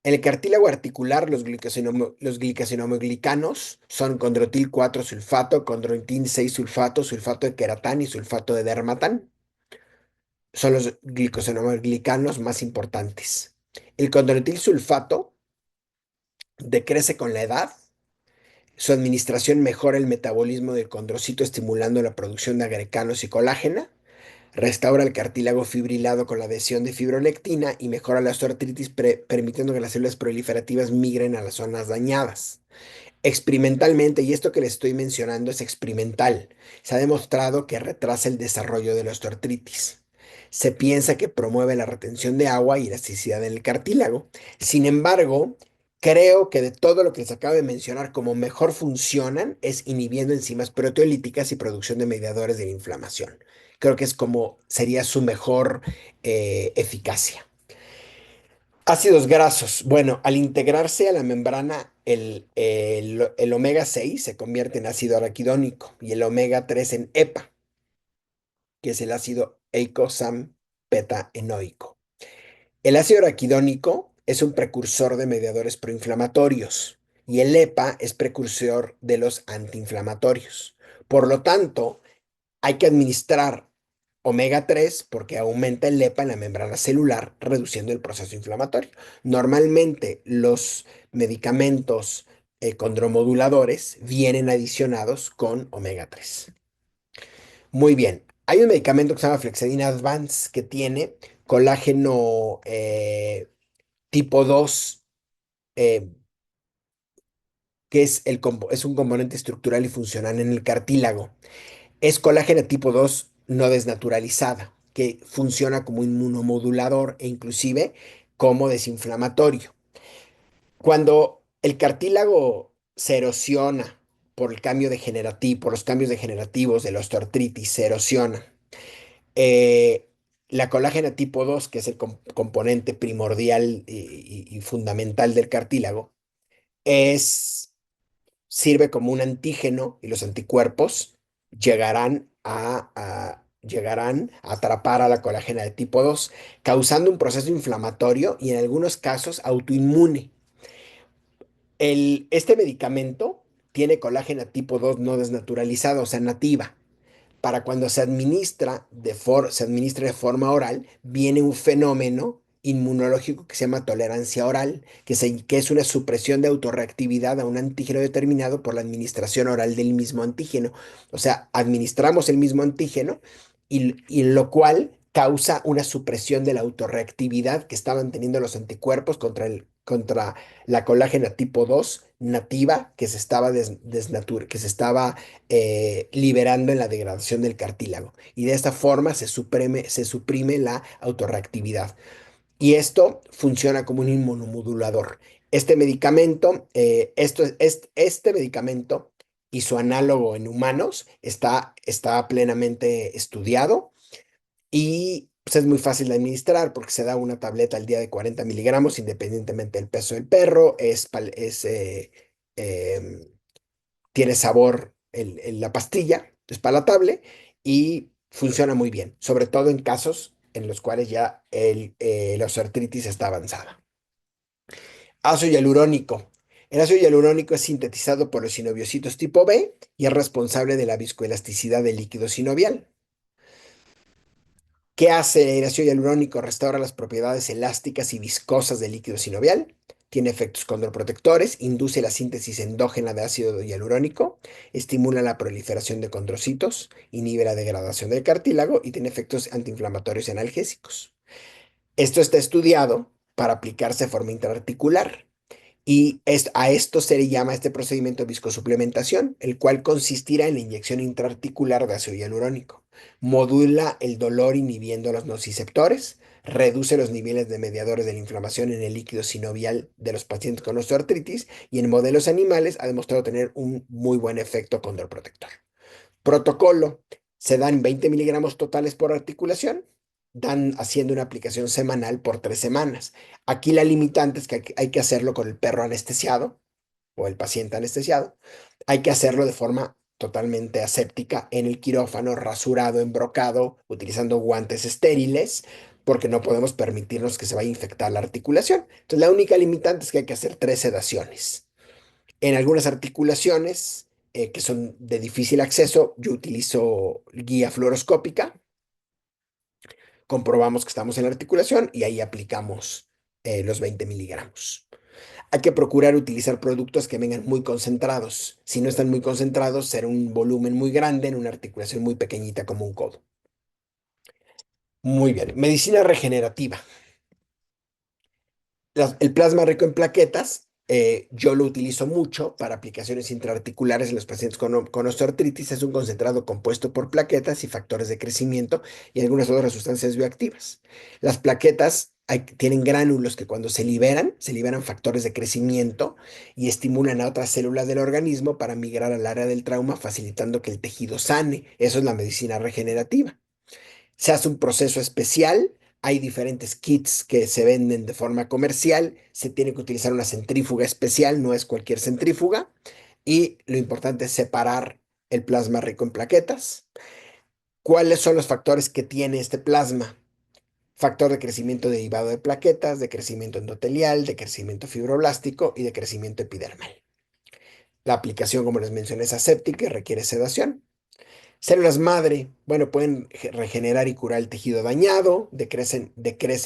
el cartílago articular, los glicosaminoglycanos son condroitil 4 sulfato, condroitin 6 sulfato, sulfato de queratán y sulfato de dermatán. Son los glicosaminoglycanos más importantes. El condroitil sulfato decrece con la edad. Su administración mejora el metabolismo del condrocito, estimulando la producción de agreganos y colágena. Restaura el cartílago fibrilado con la adhesión de fibronectina y mejora la osteoartritis, permitiendo que las células proliferativas migren a las zonas dañadas. Experimentalmente, y esto que les estoy mencionando es experimental, se ha demostrado que retrasa el desarrollo de la osteoartritis. Se piensa que promueve la retención de agua y elasticidad en el cartílago. Sin embargo, creo que de todo lo que les acabo de mencionar, como mejor funcionan es inhibiendo enzimas proteolíticas y producción de mediadores de la inflamación. Creo que es como sería su mejor eficacia. Ácidos grasos. Bueno, al integrarse a la membrana, el omega 6 se convierte en ácido araquidónico y el omega 3 en EPA, que es el ácido eicosapentaenoico. El ácido araquidónico es un precursor de mediadores proinflamatorios y el EPA es precursor de los antiinflamatorios. Por lo tanto, hay que administrar omega 3 porque aumenta el EPA en la membrana celular, reduciendo el proceso inflamatorio. Normalmente los medicamentos condromoduladores vienen adicionados con omega 3. Muy bien. Hay un medicamento que se llama Flexedina Advance que tiene colágeno tipo 2, eh, que es un componente estructural y funcional en el cartílago. Es colágeno tipo 2 no desnaturalizada, que funciona como inmunomodulador e inclusive como desinflamatorio. Cuando el cartílago se erosiona por los cambios degenerativos de la osteoartritis, se erosiona. eh, la colágena tipo 2, que es el componente primordial y fundamental del cartílago, es sirve como un antígeno y los anticuerpos llegarán a llegarán a atrapar a la colágena de tipo 2, causando un proceso inflamatorio y en algunos casos autoinmune. Este medicamento tiene colágena tipo 2 no desnaturalizada, o sea, nativa. Para cuando se administra de forma oral, viene un fenómeno inmunológico que se llama tolerancia oral, que es una supresión de autorreactividad a un antígeno determinado por la administración oral del mismo antígeno. O sea, administramos el mismo antígeno y lo cual causa una supresión de la autorreactividad que estaban teniendo los anticuerpos contra la colágena tipo 2 nativa que se estaba liberando en la degradación del cartílago. Y de esta forma se suprime la autorreactividad. Y esto funciona como un inmunomodulador. Este medicamento y su análogo en humanos está plenamente estudiado y pues, es muy fácil de administrar porque se da una tableta al día de 40 miligramos independientemente del peso del perro. Em, Tiene sabor la pastilla, es palatable y funciona muy bien, sobre todo en casos en los cuales ya la osteoartritis está avanzada. Ácido hialurónico. El ácido hialurónico es sintetizado por los sinoviocitos tipo B y es responsable de la viscoelasticidad del líquido sinovial. ¿Qué hace el ácido hialurónico? Restaura las propiedades elásticas y viscosas del líquido sinovial, tiene efectos condroprotectores, induce la síntesis endógena de ácido hialurónico, estimula la proliferación de condrocitos, inhibe la degradación del cartílago y tiene efectos antiinflamatorios y analgésicos. Esto está estudiado para aplicarse de forma intraarticular. A esto se le llama este procedimiento viscosuplementación, el cual consistirá en la inyección intraarticular de ácido hialurónico. Modula el dolor inhibiendo los nociceptores, reduce los niveles de mediadores de la inflamación en el líquido sinovial de los pacientes con osteoartritis y en modelos animales ha demostrado tener un muy buen efecto condroprotector. Protocolo. Se dan 20 miligramos totales por articulación, dan haciendo una aplicación semanal por 3 semanas. Aquí la limitante es que hay que hacerlo con el perro anestesiado o el paciente anestesiado. Hay que hacerlo de forma totalmente aséptica en el quirófano, rasurado, embrocado, utilizando guantes estériles, porque no podemos permitirnos que se vaya a infectar la articulación. Entonces, la única limitante es que hay que hacer 3 sedaciones. En algunas articulaciones que son de difícil acceso, yo utilizo guía fluoroscópica, comprobamos que estamos en la articulación y ahí aplicamos los 20 miligramos. Hay que procurar utilizar productos que vengan muy concentrados. Si no están muy concentrados, será un volumen muy grande en una articulación muy pequeñita como un codo. Muy bien. Medicina regenerativa. El plasma rico en plaquetas, yo lo utilizo mucho para aplicaciones intraarticulares en los pacientes con osteoartritis. Es un concentrado compuesto por plaquetas y factores de crecimiento y algunas otras sustancias bioactivas. Las plaquetas tienen gránulos que cuando se liberan factores de crecimiento y estimulan a otras células del organismo para migrar al área del trauma, facilitando que el tejido sane. Eso es la medicina regenerativa. Se hace un proceso especial, hay diferentes kits que se venden de forma comercial, se tiene que utilizar una centrífuga especial, no es cualquier centrífuga, y lo importante es separar el plasma rico en plaquetas. ¿Cuáles son los factores que tiene este plasma? Factor de crecimiento derivado de plaquetas, de crecimiento endotelial, de crecimiento fibroblástico y de crecimiento epidermal. La aplicación, como les mencioné, es aséptica y requiere sedación. Células madre, bueno, pueden regenerar y curar el tejido dañado, decrecen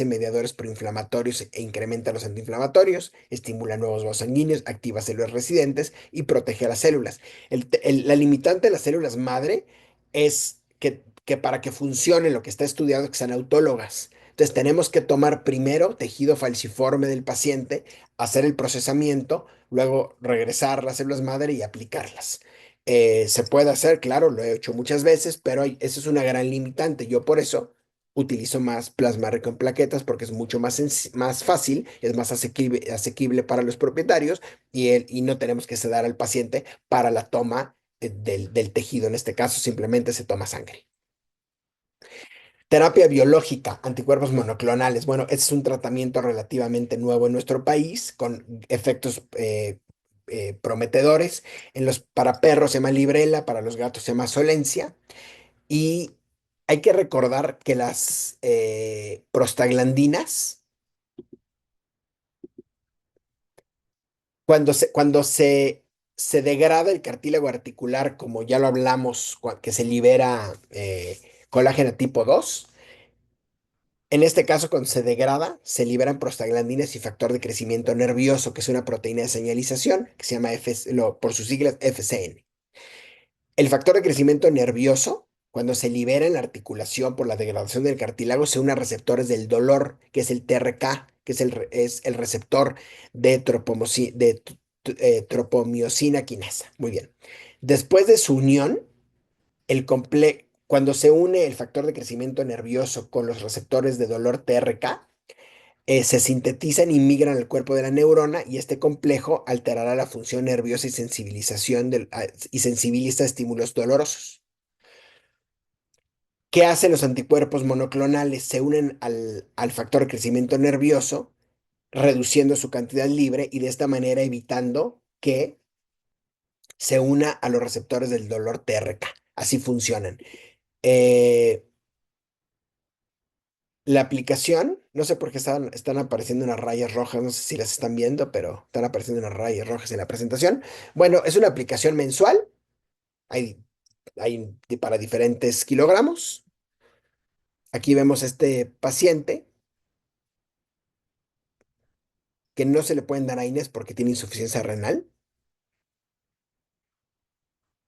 mediadores proinflamatorios e incrementan los antiinflamatorios, estimula nuevos vasos sanguíneos, activa células residentes y protege a las células. La limitante de las células madre es que para que funcione lo que está estudiado es que sean autólogas. Entonces tenemos que tomar primero tejido falciforme del paciente, hacer el procesamiento, luego regresar las células madre y aplicarlas. Se puede hacer, claro, lo he hecho muchas veces, pero eso es una gran limitante. Yo por eso utilizo más plasma rico en plaquetas porque es mucho más fácil, es más asequible para los propietarios y no tenemos que sedar al paciente para la toma del tejido. En este caso, simplemente se toma sangre. Terapia biológica, anticuerpos monoclonales. Bueno, este es un tratamiento relativamente nuevo en nuestro país con efectos prometedores. Para perros se llama Librela, para los gatos se llama Solencia. Y hay que recordar que las prostaglandinas, se degrada el cartílago articular, como ya lo hablamos, que se libera colágeno tipo 2. En este caso, cuando se degrada, se liberan prostaglandinas y factor de crecimiento nervioso, que es una proteína de señalización que se llama por sus siglas FCN. El factor de crecimiento nervioso, cuando se libera en la articulación por la degradación del cartílago, se une a receptores del dolor, que es el TRK, que es el receptor de, tropomiosina quinasa. Muy bien. Después de su unión, cuando se une el factor de crecimiento nervioso con los receptores de dolor TRK, se sintetizan y migran al cuerpo de la neurona y este complejo alterará la función nerviosa y y sensibiliza a estímulos dolorosos. ¿Qué hacen los anticuerpos monoclonales? Se unen al factor de crecimiento nervioso, reduciendo su cantidad libre y de esta manera evitando que se una a los receptores del dolor TRK. Así funcionan. Eh, La aplicación, no sé por qué están apareciendo unas rayas rojas, no sé si las están viendo, pero están apareciendo unas rayas rojas en la presentación. Bueno, es una aplicación mensual, hay, para diferentes kilogramos. Aquí vemos este paciente que no se le pueden dar AINES porque tiene insuficiencia renal.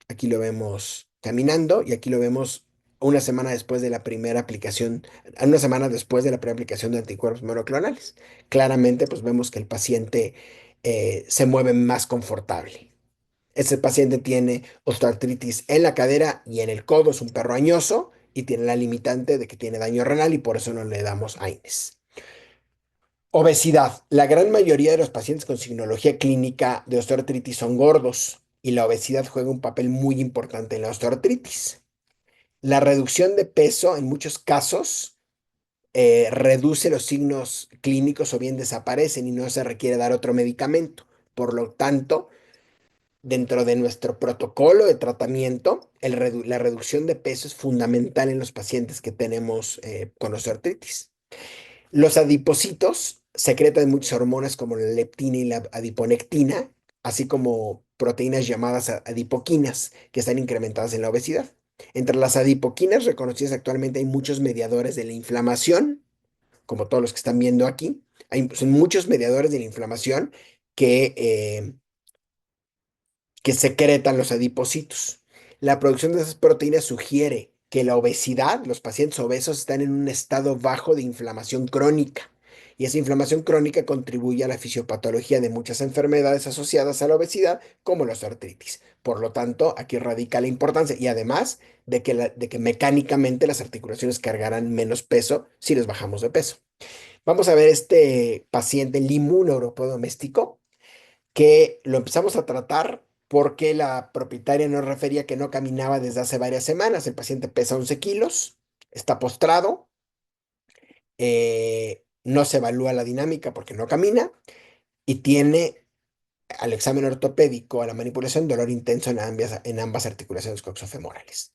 Aquí lo vemos caminando y aquí lo vemos una semana después de la primera aplicación, una semana después de la primera aplicación de anticuerpos monoclonales. Claramente, pues vemos que el paciente se mueve más confortable. Este paciente tiene osteoartritis en la cadera y en el codo, es un perro añoso y tiene la limitante de que tiene daño renal y por eso no le damos AINES. Obesidad. La gran mayoría de los pacientes con signología clínica de osteoartritis son gordos y la obesidad juega un papel muy importante en la osteoartritis. La reducción de peso en muchos casos reduce los signos clínicos o bien desaparecen y no se requiere dar otro medicamento. Por lo tanto, dentro de nuestro protocolo de tratamiento, la reducción de peso es fundamental en los pacientes que tenemos con osteoartritis. Los adipocitos secretan muchas hormonas como la leptina y la adiponectina, así como proteínas llamadas adipoquinas, que están incrementadas en la obesidad. Entre las adipoquinas reconocidas actualmente hay muchos mediadores de la inflamación, como todos los que están viendo aquí. Son muchos mediadores de la inflamación que secretan los adipocitos. La producción de esas proteínas sugiere que la obesidad, los pacientes obesos están en un estado bajo de inflamación crónica. Y esa inflamación crónica contribuye a la fisiopatología de muchas enfermedades asociadas a la obesidad, como la artritis. Por lo tanto, aquí radica la importancia y además de que mecánicamente las articulaciones cargarán menos peso si les bajamos de peso. Vamos a ver este paciente limu neuropeo doméstico que lo empezamos a tratar porque la propietaria nos refería que no caminaba desde hace varias semanas. El paciente pesa 11 kilos, está postrado, no se evalúa la dinámica porque no camina y tiene al examen ortopédico, a la manipulación, dolor intenso en ambas articulaciones coxofemorales.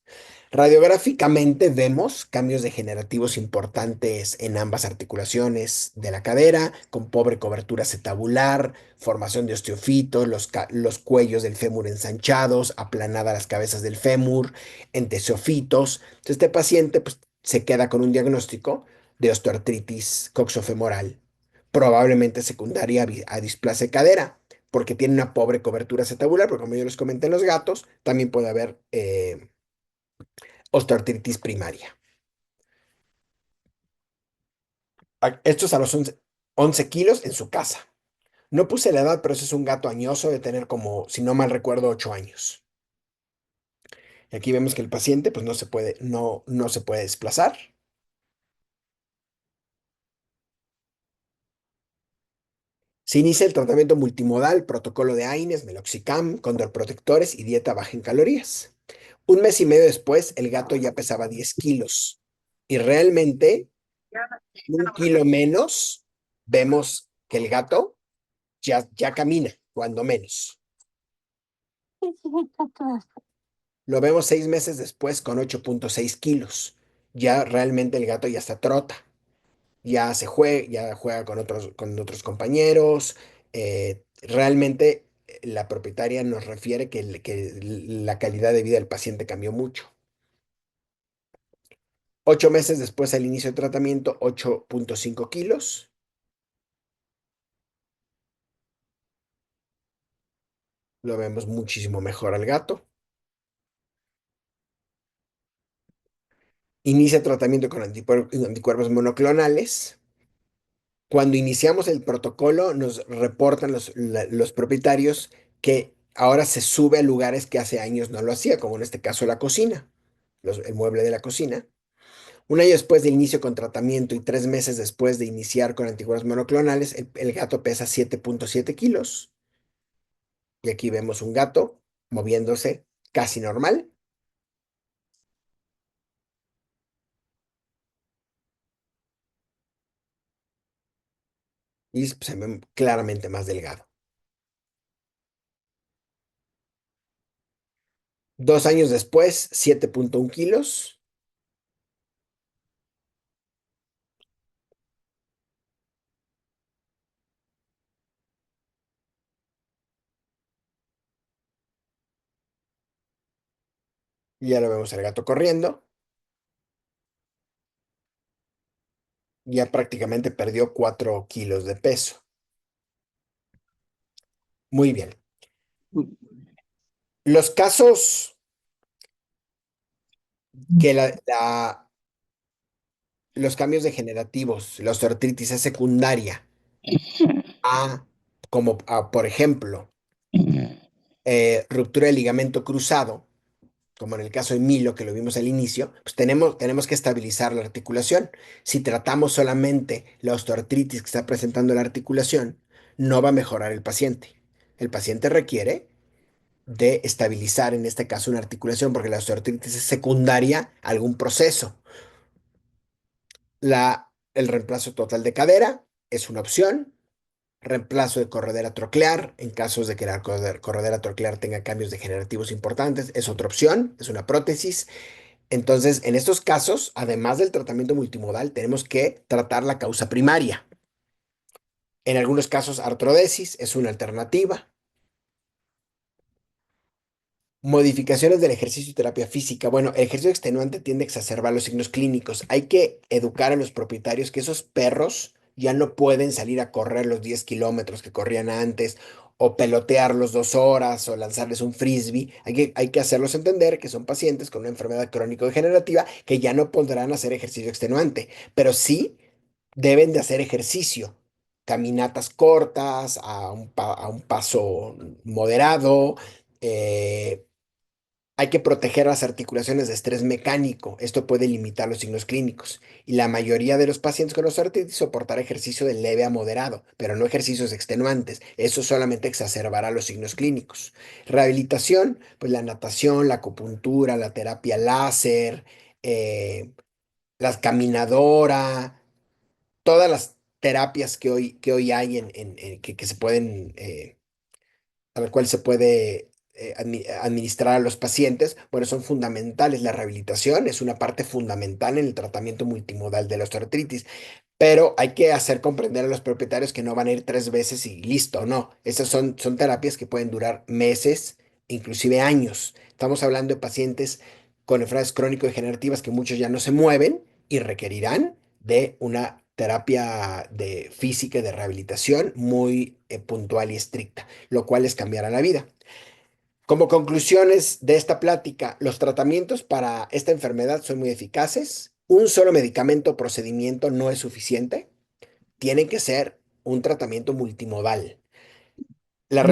Radiográficamente vemos cambios degenerativos importantes en ambas articulaciones de la cadera, con pobre cobertura acetabular, formación de osteofitos, los cuellos del fémur ensanchados, aplanadas las cabezas del fémur, entesofitos. Entonces, este paciente pues, se queda con un diagnóstico de osteoartritis coxofemoral, probablemente secundaria a displasia de cadera porque tiene una pobre cobertura acetabular, porque como yo les comenté en los gatos, también puede haber osteoartritis primaria. Esto es a los 11 kilos en su casa. No puse la edad, pero ese es un gato añoso de tener como, si no mal recuerdo, 8 años. Y aquí vemos que el paciente pues no se puede desplazar. Se inicia el tratamiento multimodal, protocolo de AINES, meloxicam, condroprotectores y dieta baja en calorías. Un mes y medio después, el gato ya pesaba 10 kilos. Y realmente, un kilo menos, vemos que el gato ya camina, cuando menos. Lo vemos 6 meses después con 8.6 kilos. ya realmente el gato ya está trota, ya juega con otros compañeros. Realmente la propietaria nos refiere que la calidad de vida del paciente cambió mucho. 8 meses después del inicio de tratamiento, 8,5 kilos. Lo vemos muchísimo mejor al gato. Inicia tratamiento con anticuerpos monoclonales. Cuando iniciamos el protocolo, nos reportan los propietarios que ahora se sube a lugares que hace años no lo hacía, como en este caso la cocina, el mueble de la cocina. Un año después de inicio con tratamiento y 3 meses después de iniciar con anticuerpos monoclonales, el gato pesa 7,7 kilos. Y aquí vemos un gato moviéndose casi normal y se ve claramente más delgado. 2 años después, 7,1 kilos. Y ya lo vemos el gato corriendo. Ya prácticamente perdió 4 kilos de peso. Muy bien. Los casos que los cambios degenerativos, la osteoartritis es secundaria a, por ejemplo, ruptura del ligamento cruzado, como en el caso de Milo, que lo vimos al inicio, pues tenemos que estabilizar la articulación. Si tratamos solamente la osteoartritis que está presentando la articulación, no va a mejorar el paciente. El paciente requiere de estabilizar, en este caso, una articulación, porque la osteoartritis es secundaria a algún proceso. El reemplazo total de cadera es una opción. Reemplazo de corredera troclear, en casos de que la corredera troclear tenga cambios degenerativos importantes, es otra opción, es una prótesis. Entonces, en estos casos, además del tratamiento multimodal, tenemos que tratar la causa primaria. En algunos casos, artrodesis es una alternativa. Modificaciones del ejercicio y terapia física. Bueno, el ejercicio extenuante tiende a exacerbar los signos clínicos. Hay que educar a los propietarios que esos perros ya no pueden salir a correr los 10 kilómetros que corrían antes, o pelotearlos 2 horas, o lanzarles un frisbee. Hay que hacerlos entender que son pacientes con una enfermedad crónico-degenerativa que ya no podrán hacer ejercicio extenuante, pero sí deben de hacer ejercicio. Caminatas cortas, a un paso moderado. eh, Hay que proteger las articulaciones de estrés mecánico. Esto puede limitar los signos clínicos. Y la mayoría de los pacientes con osteoartritis soportará ejercicio de leve a moderado, pero no ejercicios extenuantes. Eso solamente exacerbará los signos clínicos. Rehabilitación, pues la natación, la acupuntura, la terapia láser, la caminadora, todas las terapias que hoy hay que se pueden a la cual se puede administrar a los pacientes, bueno, son fundamentales. La rehabilitación es una parte fundamental en el tratamiento multimodal de la osteoartritis, pero hay que hacer comprender a los propietarios que no van a ir 3 veces y listo, no. Esas son terapias que pueden durar meses, inclusive años. Estamos hablando de pacientes con enfermedades crónico-degenerativas que muchos ya no se mueven y requerirán de una terapia de física y de rehabilitación muy puntual y estricta, lo cual les cambiará la vida. Como conclusiones de esta plática, los tratamientos para esta enfermedad son muy eficaces. Un solo medicamento o procedimiento no es suficiente. Tiene que ser un tratamiento multimodal. Ujú. La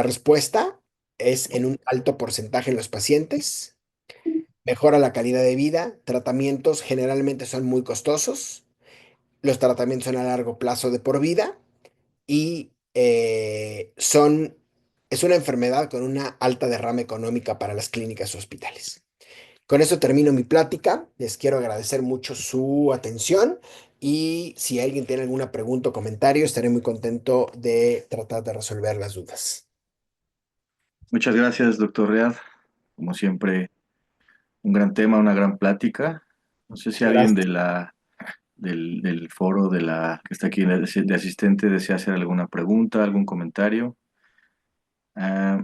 respuesta es en un alto porcentaje en los pacientes. Mejora la calidad de vida. Tratamientos generalmente son muy costosos. Los tratamientos son a largo plazo de por vida y es una enfermedad con una alta derrama económica para las clínicas y hospitales. Con eso termino mi plática. Les quiero agradecer mucho su atención y si alguien tiene alguna pregunta o comentario, estaré muy contento de tratar de resolver las dudas. Muchas gracias, doctor Read. Como siempre, Un gran tema, una gran plática. No sé si alguien Gracias. del foro que está aquí de asistente desea hacer alguna pregunta, algún comentario.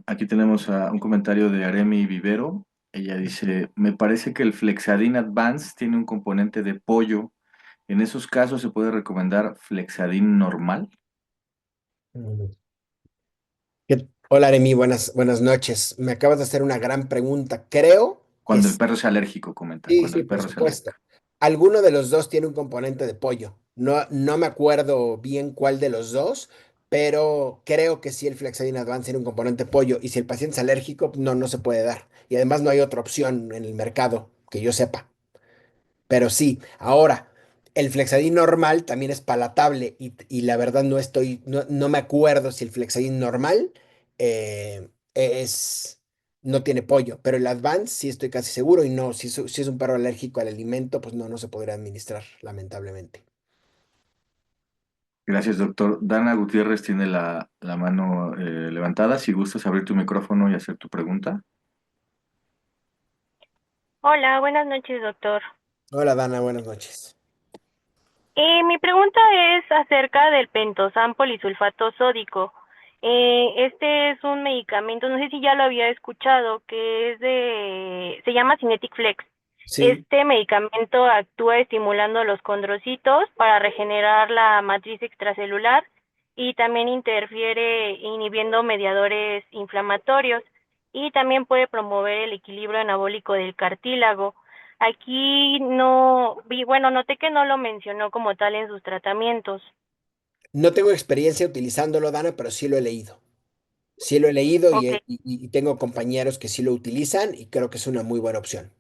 Aquí tenemos un comentario de Aremi Vivero. Ella dice, me parece que el Flexadin Advance tiene un componente de pollo. En esos casos se puede recomendar Flexadin normal Mm. Hola, Aremi, buenas noches. Me acabas de hacer una gran pregunta. Creo que cuando el perro es alérgico, comenta, sí, cuando sí, el por perro es supuesto. alérgico. Alguno de los dos tiene un componente de pollo. No me acuerdo bien cuál de los dos, pero creo que sí el Flexadin Advance tiene un componente pollo. Y si el paciente es alérgico, no se puede dar. Y además no hay otra opción en el mercado que yo sepa. Pero sí, ahora, el Flexadin normal también es palatable y la verdad no me acuerdo si el Flexadin normal no tiene pollo, pero el Advance sí estoy casi seguro y no, si es un perro alérgico al alimento, pues no se podría administrar, lamentablemente. Gracias, doctor. Dana Gutiérrez tiene la mano levantada. Si gustas abrir tu micrófono y hacer tu pregunta. Hola, buenas noches, doctor. Hola Dana, buenas noches. Mi pregunta es acerca del pentosan polisulfato sódico. Este es un medicamento, no sé si ya lo había escuchado, se llama Cinetic Flex. Sí, Este medicamento actúa estimulando los condrocitos para regenerar la matriz extracelular y también interfiere inhibiendo mediadores inflamatorios y también puede promover el equilibrio anabólico del cartílago. Aquí no vi, bueno, noté que no lo mencionó como tal en sus tratamientos. no tengo experiencia utilizándolo, Dana, pero sí lo he leído. Sí lo he leído Ok. y tengo compañeros que sí lo utilizan y creo que es una muy buena opción.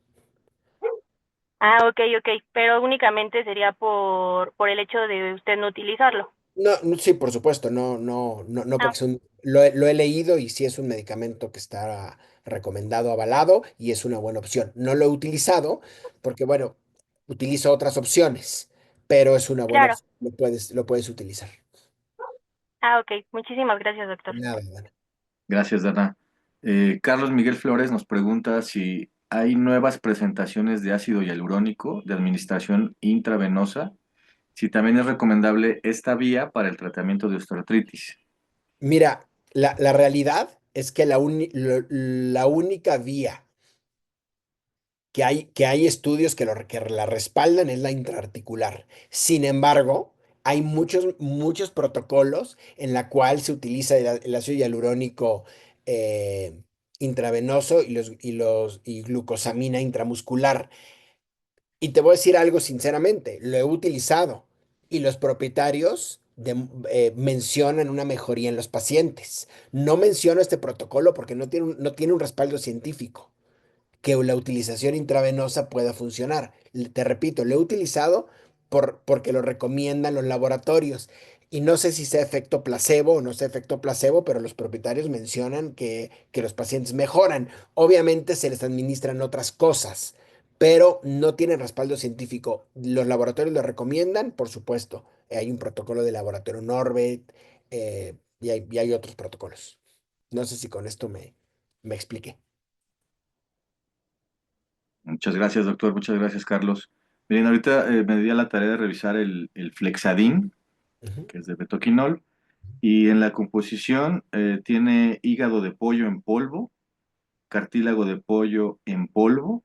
Ah, ok, ok, pero únicamente sería por el hecho de usted no utilizarlo. Sí, por supuesto, no, Ah, porque lo he leído y sí es un medicamento que está recomendado, avalado y es una buena opción. No lo he utilizado porque, bueno, utilizo otras opciones, pero es una buena claro. opción, lo puedes utilizar. Ah, ok. Muchísimas gracias, doctor. Nada, Dana. Gracias, Dana. Carlos Miguel Flores nos pregunta si hay nuevas presentaciones de ácido hialurónico de administración intravenosa, si también es recomendable esta vía para el tratamiento de osteoartritis. Mira, la realidad es que la única vía que hay estudios que la respaldan es la intraarticular. Sin embargo, hay muchos protocolos en la cual se utiliza el ácido hialurónico eh, intravenoso y glucosamina intramuscular. Y te voy a decir algo sinceramente, lo he utilizado y los propietarios mencionan una mejoría en los pacientes. No menciono este protocolo porque no tiene un respaldo científico que la utilización intravenosa pueda funcionar. Te repito, lo he utilizado porque lo recomiendan los laboratorios. Y no sé si sea efecto placebo o no sea efecto placebo, pero los propietarios mencionan que los pacientes mejoran. Obviamente se les administran otras cosas, pero no tienen respaldo científico. Los laboratorios lo recomiendan, por supuesto. Hay un protocolo de laboratorio Norbert y hay otros protocolos. No sé si con esto me expliqué. Muchas gracias, doctor. Muchas gracias, Carlos. Miren, ahorita me di a la tarea de revisar el Flexadin, Ujú. que es de betoquinol, y en la composición tiene hígado de pollo en polvo, cartílago de pollo en polvo.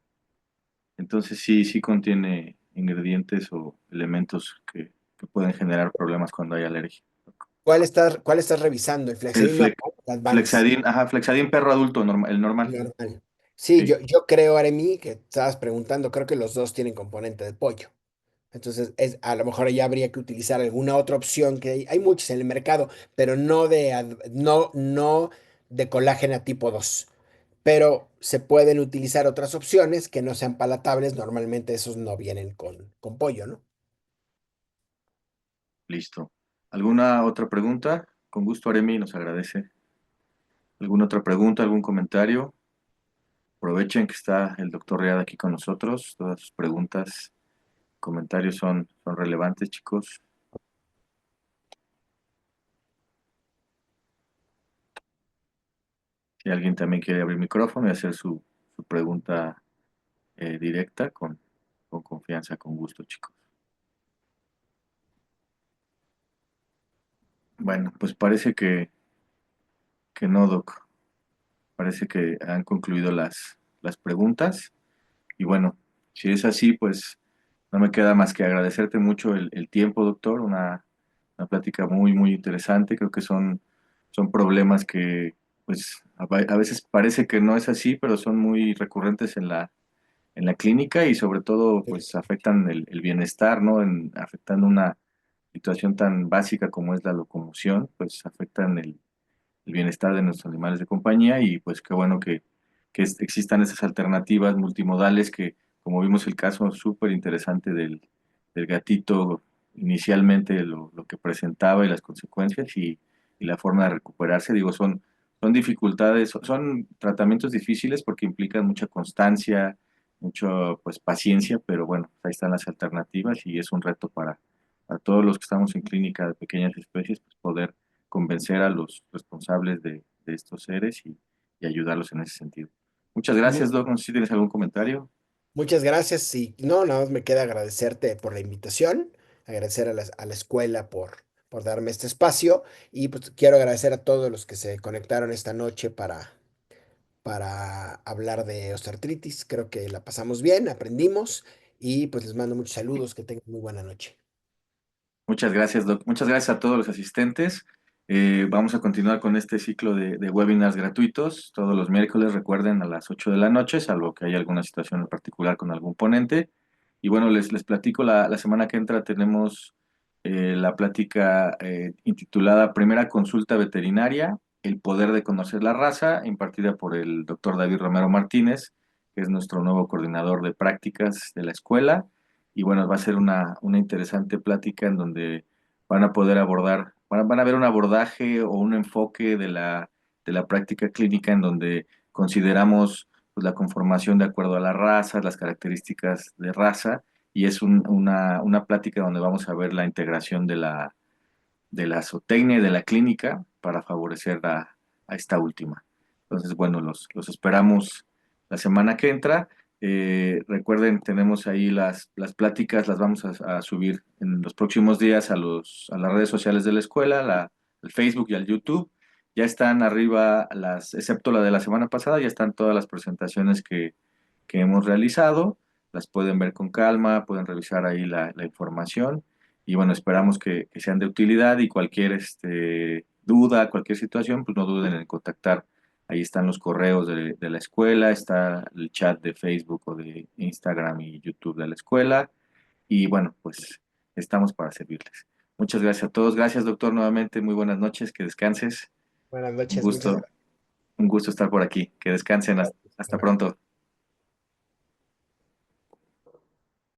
Entonces sí contiene ingredientes o elementos que pueden generar problemas cuando hay alergia. ¿Cuál estás revisando? ¿El El Flexedin flex, normal o el Advance? Flexadin, ajá, Flexadin perro adulto, el normal. Normal. Sí, Sí, yo creo, Aremi, que estabas preguntando, creo que los dos tienen componente de pollo. Entonces, a lo mejor ya habría que utilizar alguna otra opción que hay muchas en el mercado, pero no de colágeno tipo 2. Pero se pueden utilizar otras opciones que no sean palatables. Normalmente esos no vienen con pollo, ¿no? listo. ¿Alguna otra pregunta? Con gusto, Aremi, nos agradece. ¿Alguna otra pregunta, algún comentario? Aprovechen que está el doctor Read aquí con nosotros. Todas sus preguntas, comentarios son relevantes, chicos. Si alguien también quiere abrir micrófono y hacer su pregunta directa, con confianza, con gusto, chicos. Bueno, pues parece que no, Doc. Parece que han concluido las preguntas. Y bueno, si es así, pues no me queda más que agradecerte mucho el tiempo, doctor. Una plática muy, muy interesante. Creo que son problemas que, pues, a veces parece que no es así, pero son muy recurrentes en la clínica y sobre todo, pues, afectan el bienestar, ¿no? Afectando una situación tan básica como es la locomoción, pues afectan el bienestar de nuestros animales de compañía y pues qué bueno que existan esas alternativas multimodales que, como vimos el caso súper interesante del gatito, inicialmente lo que presentaba y las consecuencias y la forma de recuperarse, digo, son dificultades, son tratamientos difíciles porque implican mucha constancia, mucho pues paciencia, pero bueno, ahí están las alternativas y es un reto para todos los que estamos en clínica de pequeñas especies, pues poder convencer a los responsables de estos seres y ayudarlos en ese sentido. Muchas Mu- gracias, Doc. No sé si tienes algún comentario. Muchas gracias y no, nada más me queda agradecerte por la invitación, agradecer a la escuela por darme este espacio y pues quiero agradecer a todos los que se conectaron esta noche para hablar de osteoartritis. Creo que la pasamos bien, aprendimos y pues les mando muchos saludos, que tengan muy buena noche. Muchas gracias, Doc. Muchas gracias a todos los asistentes. Vamos a continuar con este ciclo de webinars gratuitos todos los miércoles, recuerden, a las 8 de la noche, salvo que haya alguna situación en particular con algún ponente. Y bueno, les platico, la semana que entra tenemos la plática intitulada Primera Consulta Veterinaria, el poder de conocer la raza, impartida por el doctor David Romero Martínez, que es nuestro nuevo coordinador de prácticas de la escuela. Y bueno, va a ser una interesante plática en donde van a poder abordar, van a ver un abordaje o un enfoque de la práctica clínica en donde consideramos pues, la conformación de acuerdo a la raza, las características de raza, y es una plática donde vamos a ver la integración de la zootecnia y de la clínica para favorecer a esta última. Entonces, bueno, los esperamos la semana que entra. Recuerden, tenemos ahí las pláticas, las vamos a subir en los próximos días a las redes sociales de la escuela, al Facebook y al YouTube. Ya están arriba excepto la de la semana pasada, ya están todas las presentaciones que hemos realizado. Las pueden ver con calma, pueden revisar ahí la información y bueno, esperamos que sean de utilidad y cualquier duda, cualquier situación, pues no duden en contactar. Ahí están los correos de la escuela, está el chat de Facebook o de Instagram y YouTube de la escuela. Y bueno, pues estamos para servirles. Muchas gracias a todos. Gracias, doctor, nuevamente. Muy buenas noches. Que descanses. Buenas Un noches, muchas gusto, gracias. un gusto estar por aquí. Que descansen. Hasta Hasta luego. pronto.